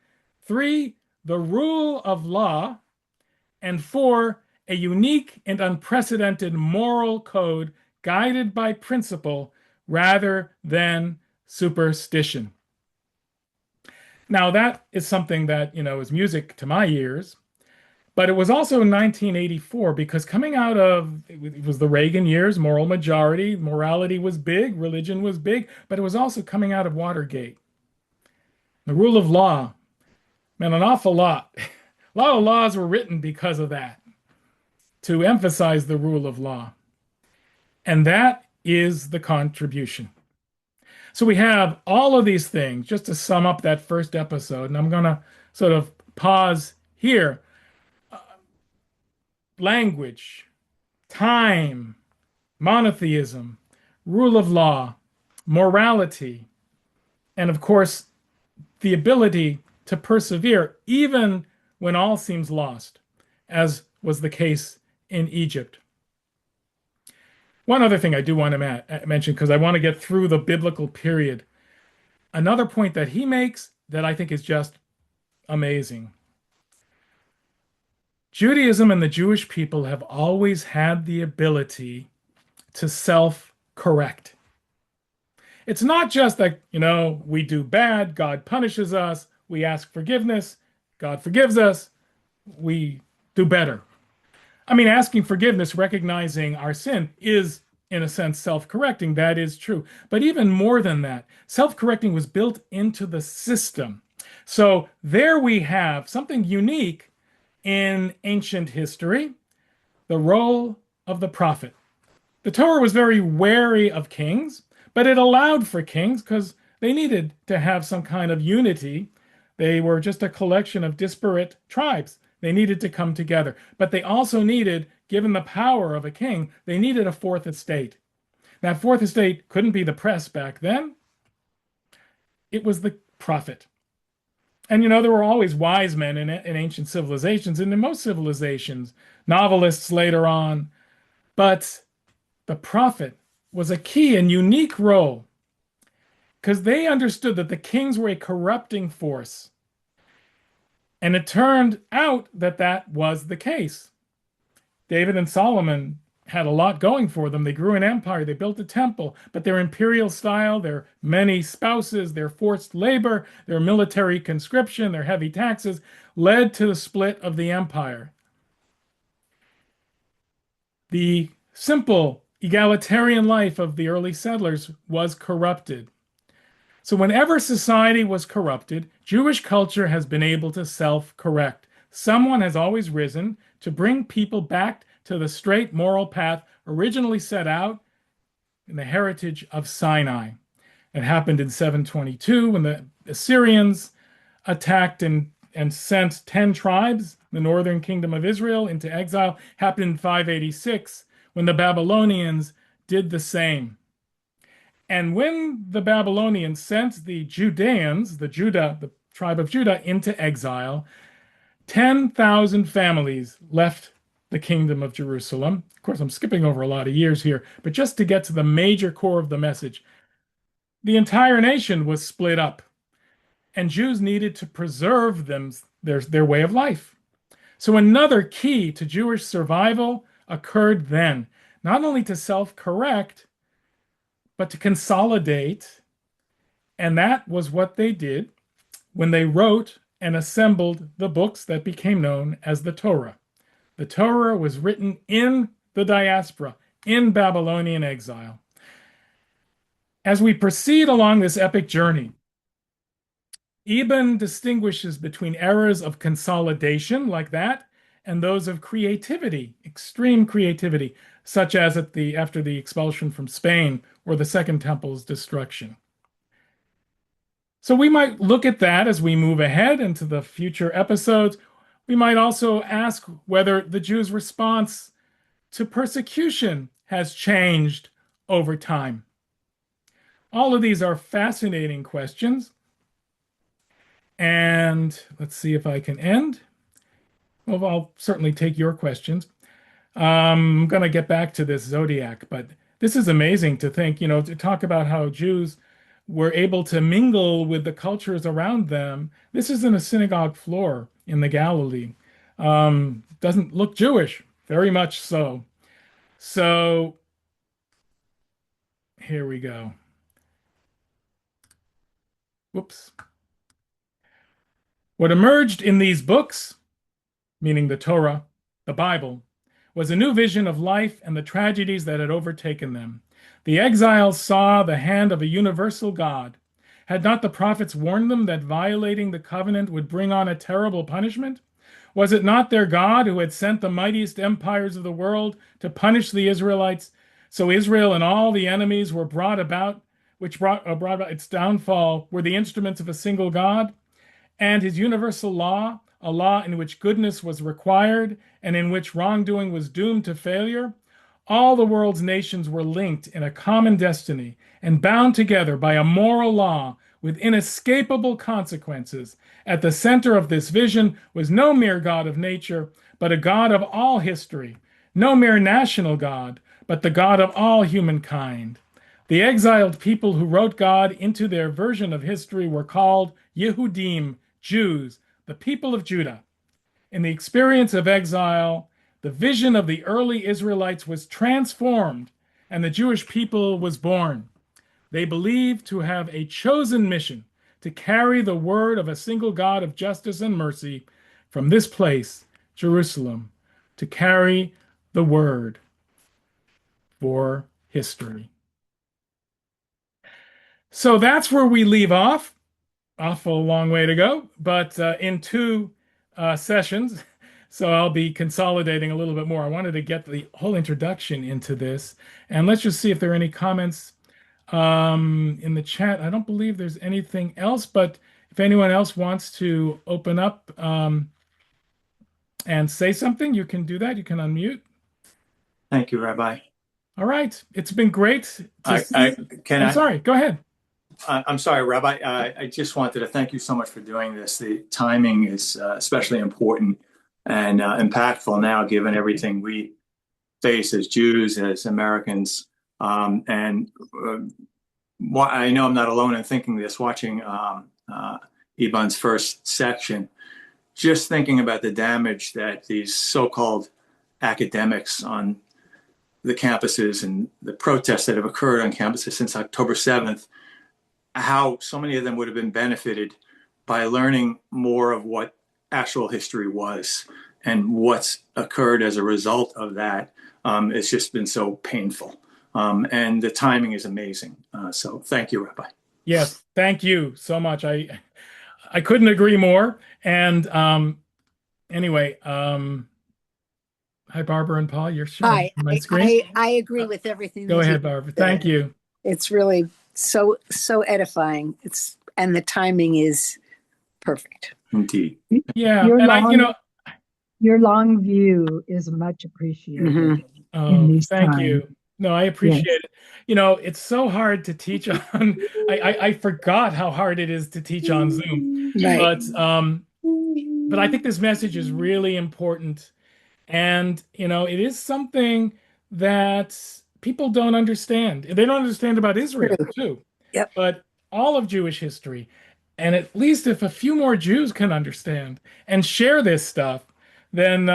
Speaker 1: three, the rule of law, and four, a unique and unprecedented moral code guided by principle rather than superstition. Now, that is something that, is music to my ears, but it was also in 1984 because coming out of it was the Reagan years, moral majority, morality was big, religion was big, but it was also coming out of Watergate. The rule of law, man, an awful lot. A lot of laws were written because of that, to emphasize the rule of law. And that is the contribution. So we have all of these things, just to sum up that first episode, and I'm going to sort of pause here. Language, time, monotheism, rule of law, morality, and of course, the ability to persevere even when all seems lost, as was the case in Egypt. One other thing I do want to mention, because I want to get through the biblical period. Another point that he makes that I think is just amazing. Judaism and the Jewish people have always had the ability to self-correct. It's not just that, we do bad, God punishes us, we ask forgiveness, God forgives us, we do better. I mean, asking forgiveness, recognizing our sin is, in a sense, self-correcting. That is true. But even more than that, self-correcting was built into the system. So there we have something unique in ancient history, the role of the prophet. The Torah was very wary of kings, but it allowed for kings because they needed to have some kind of unity. They were just a collection of disparate tribes. They needed to come together. But they also needed, given the power of a king, they needed a fourth estate. That fourth estate couldn't be the press back then, it was the prophet. And there were always wise men in ancient civilizations and in most civilizations, novelists later on. But the prophet was a key and unique role because they understood that the kings were a corrupting force. And it turned out that that was the case. David and Solomon had a lot going for them. They grew an empire, they built a temple, but their imperial style, their many spouses, their forced labor, their military conscription, their heavy taxes led to the split of the empire. The simple egalitarian life of the early settlers was corrupted. So, whenever society was corrupted, Jewish culture has been able to self correct. Someone has always risen to bring people back to the straight moral path originally set out in the heritage of Sinai. It happened in 722 when the Assyrians attacked and sent 10 tribes, the northern kingdom of Israel, into exile. Happened in 586 when the Babylonians did the same. And when the Babylonians sent the Judeans, the tribe of Judah, into exile, 10,000 families left the kingdom of Jerusalem. Of course, I'm skipping over a lot of years here, but just to get to the major core of the message, the entire nation was split up, and Jews needed to preserve their way of life. So another key to Jewish survival occurred then, not only to self-correct, but to consolidate. And that was what they did when they wrote and assembled the books that became known as the Torah. The Torah was written in the diaspora, in Babylonian exile. As we proceed along this epic journey, Eban distinguishes between eras of consolidation like that and those of creativity, extreme creativity, such as after the expulsion from Spain or the Second Temple's destruction. So we might look at that as we move ahead into the future episodes. We might also ask whether the Jews' response to persecution has changed over time. All of these are fascinating questions. And let's see if I can end. Well, I'll certainly take your questions. I'm going to get back to this zodiac, but this is amazing to think, to talk about how Jews were able to mingle with the cultures around them. This is in a synagogue floor in the Galilee. Doesn't look Jewish, very much so. So here we go. Whoops. What emerged in these books, meaning the Torah, the Bible, was a new vision of life and the tragedies that had overtaken them. The exiles saw the hand of a universal God. Had not the prophets warned them that violating the covenant would bring on a terrible punishment? Was it not their God who had sent the mightiest empires of the world to punish the Israelites? So Israel and all the enemies were brought about, which brought about its downfall, were the instruments of a single God? And his universal law, a law in which goodness was required and in which wrongdoing was doomed to failure, all the world's nations were linked in a common destiny and bound together by a moral law with inescapable consequences. At the center of this vision was no mere God of nature, but a God of all history, no mere national God, but the God of all humankind. The exiled people who wrote God into their version of history were called Yehudim, Jews, the people of Judah. In the experience of exile, the vision of the early Israelites was transformed and the Jewish people was born. They believed to have a chosen mission to carry the word of a single God of justice and mercy from this place, Jerusalem, to carry the word for history. So that's where we leave off. Awful long way to go, but in two sessions. So I'll be consolidating a little bit more. I wanted to get the whole introduction into this. And let's just see if there are any comments in the chat. I don't believe there's anything else, but if anyone else wants to open up and say something, you can do that. You can unmute.
Speaker 3: Thank you, Rabbi.
Speaker 1: All right. It's been great to
Speaker 3: I,
Speaker 1: see.
Speaker 3: can
Speaker 1: I'm
Speaker 3: I,
Speaker 1: sorry. Go ahead.
Speaker 3: I'm sorry, Rabbi. I just wanted to thank you so much for doing this. The timing is especially important and impactful now, given everything we face as Jews, as Americans. And I know I'm not alone in thinking this, watching Eban's first section, just thinking about the damage that these so-called academics on the campuses and the protests that have occurred on campuses since October 7th, how so many of them would have been benefited by learning more of what actual history was and what's occurred as a result of that. It's just been so painful. And the timing is amazing. So thank you, Rabbi.
Speaker 1: Yes, thank you so much. I couldn't agree more. And anyway, hi Barbara and Paul. You're showing
Speaker 2: Hi,
Speaker 1: on my
Speaker 2: I,
Speaker 1: screen.
Speaker 2: I, I agree with everything
Speaker 1: Go
Speaker 2: that you
Speaker 1: ahead, Barbara. Thank
Speaker 2: said.
Speaker 1: you.
Speaker 2: It's really so edifying. And the timing is perfect.
Speaker 3: Indeed.
Speaker 1: Yeah,
Speaker 4: Your
Speaker 1: and
Speaker 4: long your long view is much appreciated
Speaker 2: Mhm.
Speaker 4: in
Speaker 1: oh,
Speaker 4: these
Speaker 1: thank
Speaker 4: times.
Speaker 1: you. No, I
Speaker 4: Yes.
Speaker 1: appreciate it. It's so hard to teach on. I forgot how hard it is to teach on Zoom,
Speaker 2: Right.
Speaker 1: but I think this message is really important. And, it is something that people don't understand. They don't understand about Israel,
Speaker 2: True.
Speaker 1: too,
Speaker 2: Yep.
Speaker 1: but all of Jewish history. And at least if a few more Jews can understand and share this stuff, then,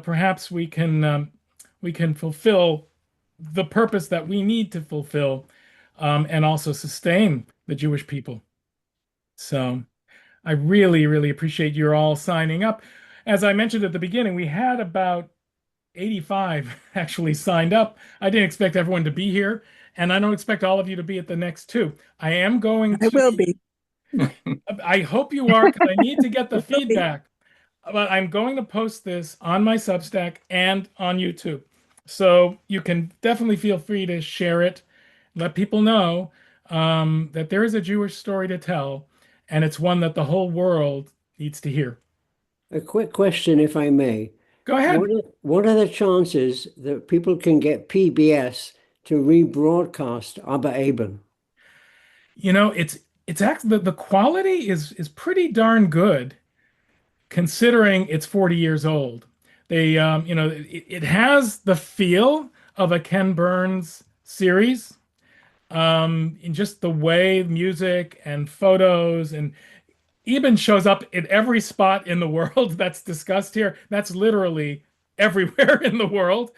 Speaker 1: perhaps we can fulfill the purpose that we need to fulfill, and also sustain the Jewish people. So I really, really appreciate you all signing up. As I mentioned at the beginning, we had about 85 actually signed up. I didn't expect everyone to be here, and I don't expect all of you to be at the next two. I am going
Speaker 2: I
Speaker 1: to,
Speaker 2: will be.
Speaker 1: I hope you are, because I need to get the
Speaker 2: I will be.
Speaker 1: feedback. But I'm going to post this on my Substack and on YouTube. So you can definitely feel free to share it, let people know that there is a Jewish story to tell, and it's one that the whole world needs to hear.
Speaker 5: A quick question, if I may.
Speaker 1: Go ahead.
Speaker 5: What are the chances that people can get PBS to rebroadcast Abba Eban?
Speaker 1: It's actually the quality is pretty darn good considering it's 40 years old. It has the feel of a Ken Burns series, in just the way music and photos, and even shows up in every spot in the world that's discussed here. That's literally everywhere in the world.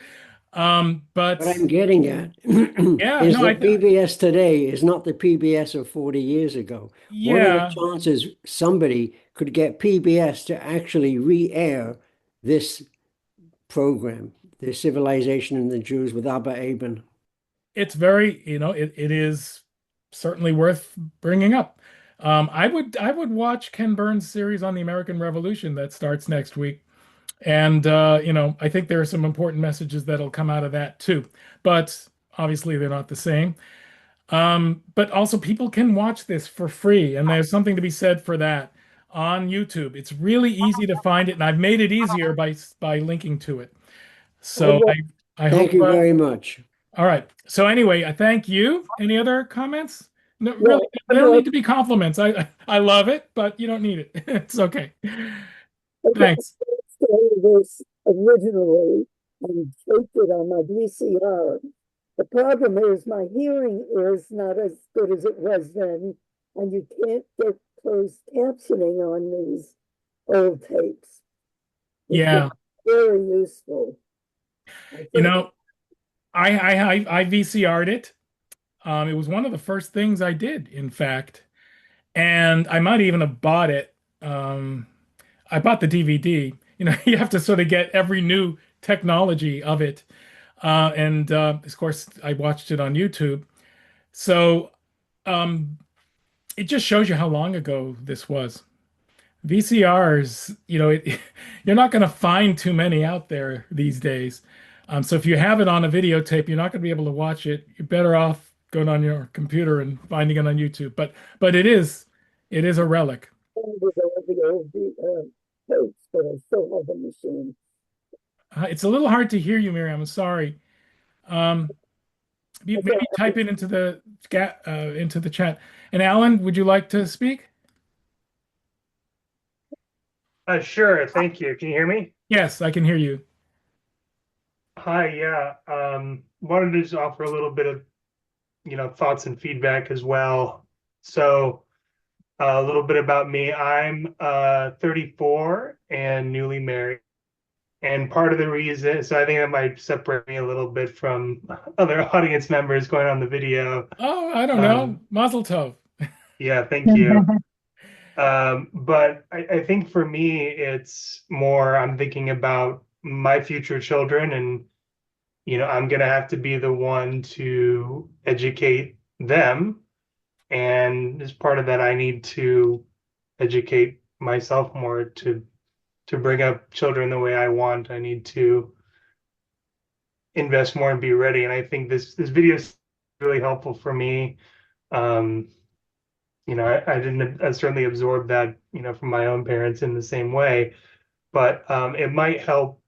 Speaker 1: But
Speaker 5: What I'm getting at
Speaker 1: yeah,
Speaker 5: is
Speaker 1: no,
Speaker 5: that PBS today is not the PBS of 40 years ago. What are the
Speaker 1: yeah,
Speaker 5: chances somebody could get PBS to actually re-air this program, The Civilization and the Jews with Abba Eban?
Speaker 1: it's very, it is certainly worth bringing up. I would watch Ken Burns' series on the American Revolution that starts next week. And I think there are some important messages that'll come out of that too. But obviously they're not the same. But also people can watch this for free, and there's something to be said for that on YouTube. It's really easy to find it, and I've made it easier by linking to it. So I
Speaker 5: Thank
Speaker 1: hope
Speaker 5: you very much.
Speaker 1: all right. So anyway, I thank you. Any other comments? No, really,
Speaker 4: Well,
Speaker 1: they don't need to be compliments. I love it, but you don't need it. It's okay. Thanks.
Speaker 4: this originally and taped it on my VCR. The problem is my hearing is not as good as it was then, and you can't get closed captioning on these old tapes. It's
Speaker 1: Yeah.
Speaker 4: very useful. I
Speaker 1: You
Speaker 4: think
Speaker 1: know, I VCR'd it. It was one of the first things I did, in fact. and I might even have bought it. I bought the DVD. You know, you have to sort of get every new technology of it. And of course, I watched it on YouTube. So um, it just shows you how long ago this was. VCRs, you're not going to find too many out there these days. So if you have it on a videotape, you're not going to be able to watch it. You're better off going on your computer and finding it on YouTube. But it is a relic.
Speaker 4: With all the old tapes, but I still have the machine.
Speaker 1: It's a little hard to hear you, Miriam. I'm sorry. Um,
Speaker 4: Okay,
Speaker 1: maybe type it into the chat. And Alan, would you like to speak?
Speaker 6: Sure. Thank you. Can you hear me?
Speaker 1: Yes, I can hear you.
Speaker 6: Hi. Yeah. Wanted to just offer a little bit of, thoughts and feedback as well. So, a little bit about me. I'm 34 and newly married. And part of the reason, so I think that might separate me a little bit from other audience members going on the video.
Speaker 1: Oh, I don't know.
Speaker 6: Um,
Speaker 1: Mazel tov.
Speaker 6: yeah, thank you. But I think for me, it's more, I'm thinking about my future children, and, I'm going to have to be the one to educate them. And as part of that, I need to educate myself more to bring up children the way I want. I need to invest more and be ready. And I think this video is really helpful for me. Um, I didn't certainly absorb that, from my own parents in the same way, but it might help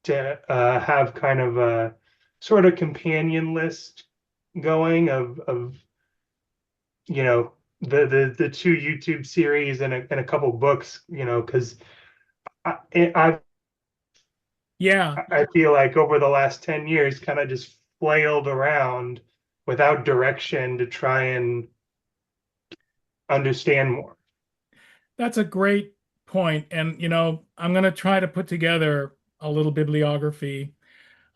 Speaker 6: to have kind of a sort of companion list going of the two YouTube series and a couple books, because I
Speaker 1: Yeah,
Speaker 6: I feel like over the last 10 years kind of just flailed around without direction to try and understand more.
Speaker 1: that's a great point. And, I'm going to try to put together a little bibliography.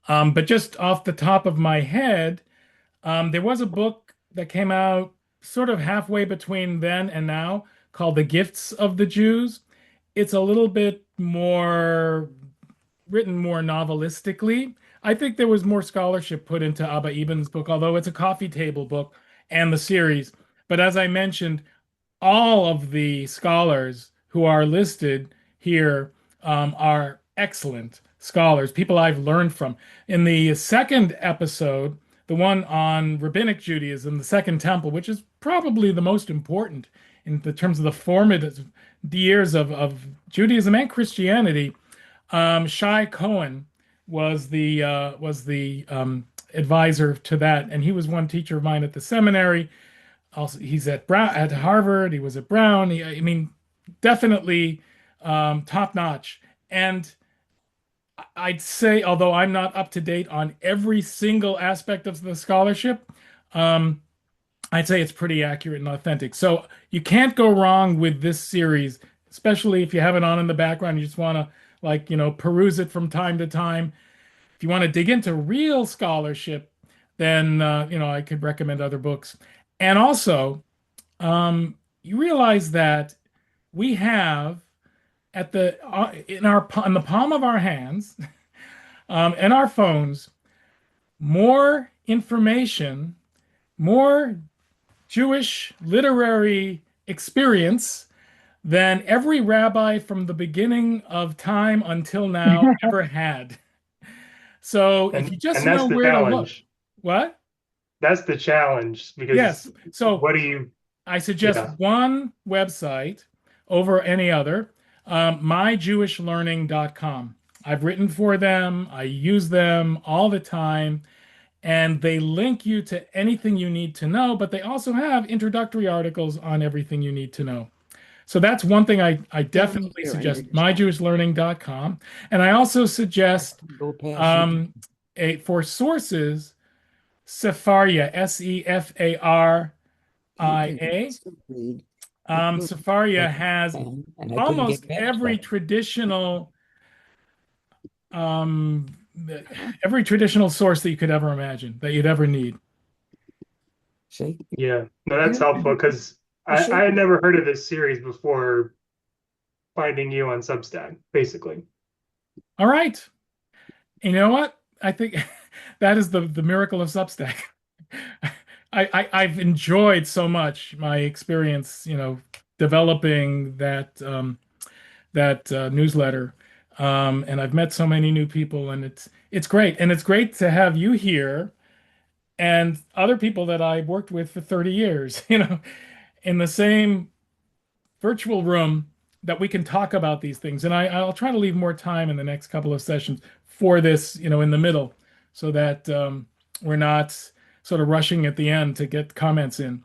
Speaker 1: But just off the top of my head, there was a book that came out sort of halfway between then and now called The Gifts of the Jews. It's a little bit more written more novelistically. I think there was more scholarship put into Abba Eban's book, although it's a coffee table book and the series. But as I mentioned, all of the scholars who are listed here are excellent scholars, people I've learned from. In the second episode, the one on rabbinic Judaism, the Second Temple, which is probably the most important in the terms of the formative years of Judaism and Christianity, Shai Cohen was the advisor to that, and he was one teacher of mine at the seminary. Also, he's at Harvard. He was at Brown. I mean, definitely top notch. And I'd say, although I'm not up to date on every single aspect of the scholarship, um, I'd say it's pretty accurate and authentic. So you can't go wrong with this series, especially if you have it on in the background. You just want to peruse it from time to time. If you want to dig into real scholarship, then I could recommend other books. And also, you realize that we have at the in the palm of our hands, and our phones, more information, more Jewish literary experience than every rabbi from the beginning of time until now ever had. So if you just
Speaker 6: And
Speaker 1: know
Speaker 6: that's the
Speaker 1: where to look,
Speaker 6: challenge.
Speaker 1: what?
Speaker 6: That's the challenge because
Speaker 1: Yes. So
Speaker 6: what do you,
Speaker 1: I suggest
Speaker 6: yeah.
Speaker 1: one website over any other, myjewishlearning.com. I've written for them, I use them all the time, and they link you to anything you need to know, but they also have introductory articles on everything you need to know. So that's one thing I definitely suggest, myjewishlearning.com. And I also suggest
Speaker 5: Go past you.
Speaker 1: for sources, Sepharia, Sefaria.
Speaker 5: Read.
Speaker 1: Sepharia has
Speaker 5: And I couldn't
Speaker 1: almost
Speaker 5: get past
Speaker 1: every
Speaker 5: that.
Speaker 1: traditional um, every traditional source that you could ever imagine, that you'd ever need.
Speaker 5: See?
Speaker 6: Yeah, no, that's helpful because I had never heard of this series before finding you on Substack, basically.
Speaker 1: All right. You know what? I think that is the miracle of Substack. I've enjoyed so much my experience, developing that newsletter, and I've met so many new people, and it's great, and it's great to have you here and other people that I worked with for 30 years, in the same virtual room that we can talk about these things. And I'll try to leave more time in the next couple of sessions for this, in the middle, so that we're not sort of rushing at the end to get comments in.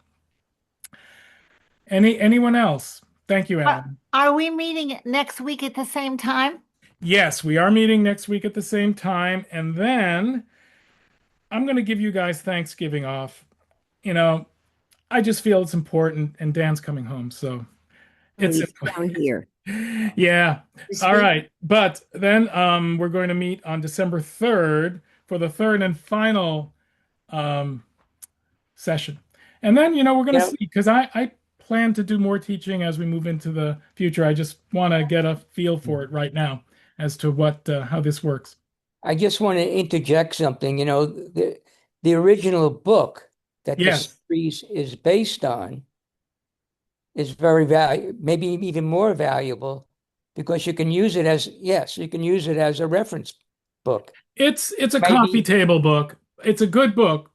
Speaker 1: Anyone else? Thank you, Alan.
Speaker 7: Are we meeting next week at the same time?
Speaker 1: Yes, we are meeting next week at the same time, and then I'm going to give you guys Thanksgiving off. I just feel it's important, and Dan's coming home, so it's
Speaker 8: He's down here.
Speaker 1: yeah. All right. But then we're going to meet on December 3rd for the third and final session. And then, we're going to see, because I plan to do more teaching as we move into the future. I just want to get a feel for it right now as to how this works.
Speaker 9: I just want to interject something. The original book that the series is based on is very valuable, maybe even more valuable, because you can use it as a reference book.
Speaker 1: It's a coffee table book. It's a good book.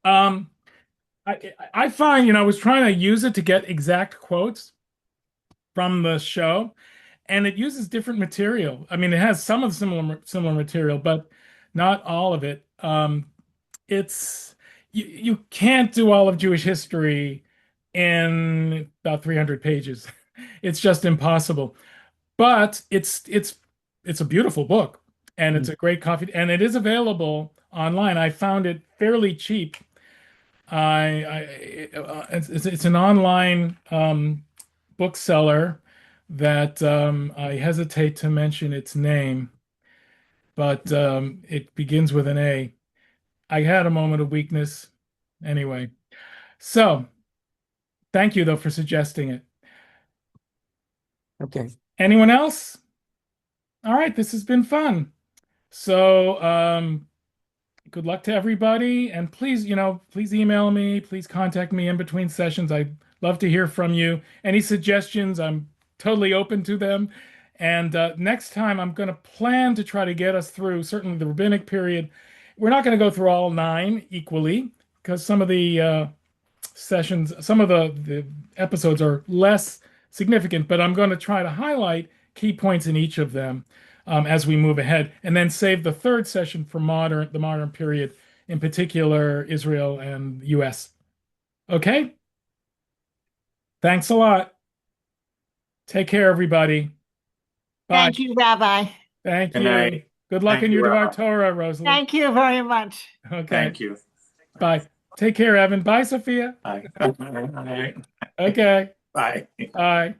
Speaker 1: I find, I was trying to use it to get exact quotes from the show, and it uses different material. I mean, it has some of the similar material, but not all of it. It's you can't do all of Jewish history in about 300 pages. It's just impossible. But it's a beautiful book, and it's a great coffee, and it is available online. I found it fairly cheap. It's an online bookseller that I hesitate to mention its name, but it begins with an A. I had a moment of weakness anyway. So thank you, though, for suggesting it.
Speaker 9: Okay.
Speaker 1: Anyone else? All right, this has been fun. So good luck to everybody. And please, please email me. Please contact me in between sessions. I'd love to hear from you. Any suggestions, I'm totally open to them. And next time, I'm going to plan to try to get us through certainly the rabbinic period. We're not going to go through all 9 equally, because some of the sessions, some of the episodes are less significant, but I'm going to try to highlight key points in each of them as we move ahead, and then save the third session for the modern period, in particular Israel and US. Okay? Thanks a lot. Take care, everybody. Bye.
Speaker 7: Thank you, Rabbi.
Speaker 1: Thank
Speaker 3: Good
Speaker 1: you.
Speaker 3: night.
Speaker 1: Good luck
Speaker 3: Thank
Speaker 1: in
Speaker 3: you,
Speaker 1: your Devar
Speaker 3: Rabbi.
Speaker 1: Torah, Rosalie.
Speaker 7: Thank you very much.
Speaker 1: Okay.
Speaker 3: Thank you.
Speaker 1: Bye. Take care, Evan. Bye, Sophia.
Speaker 3: Bye.
Speaker 1: Okay.
Speaker 3: Bye.
Speaker 1: Bye.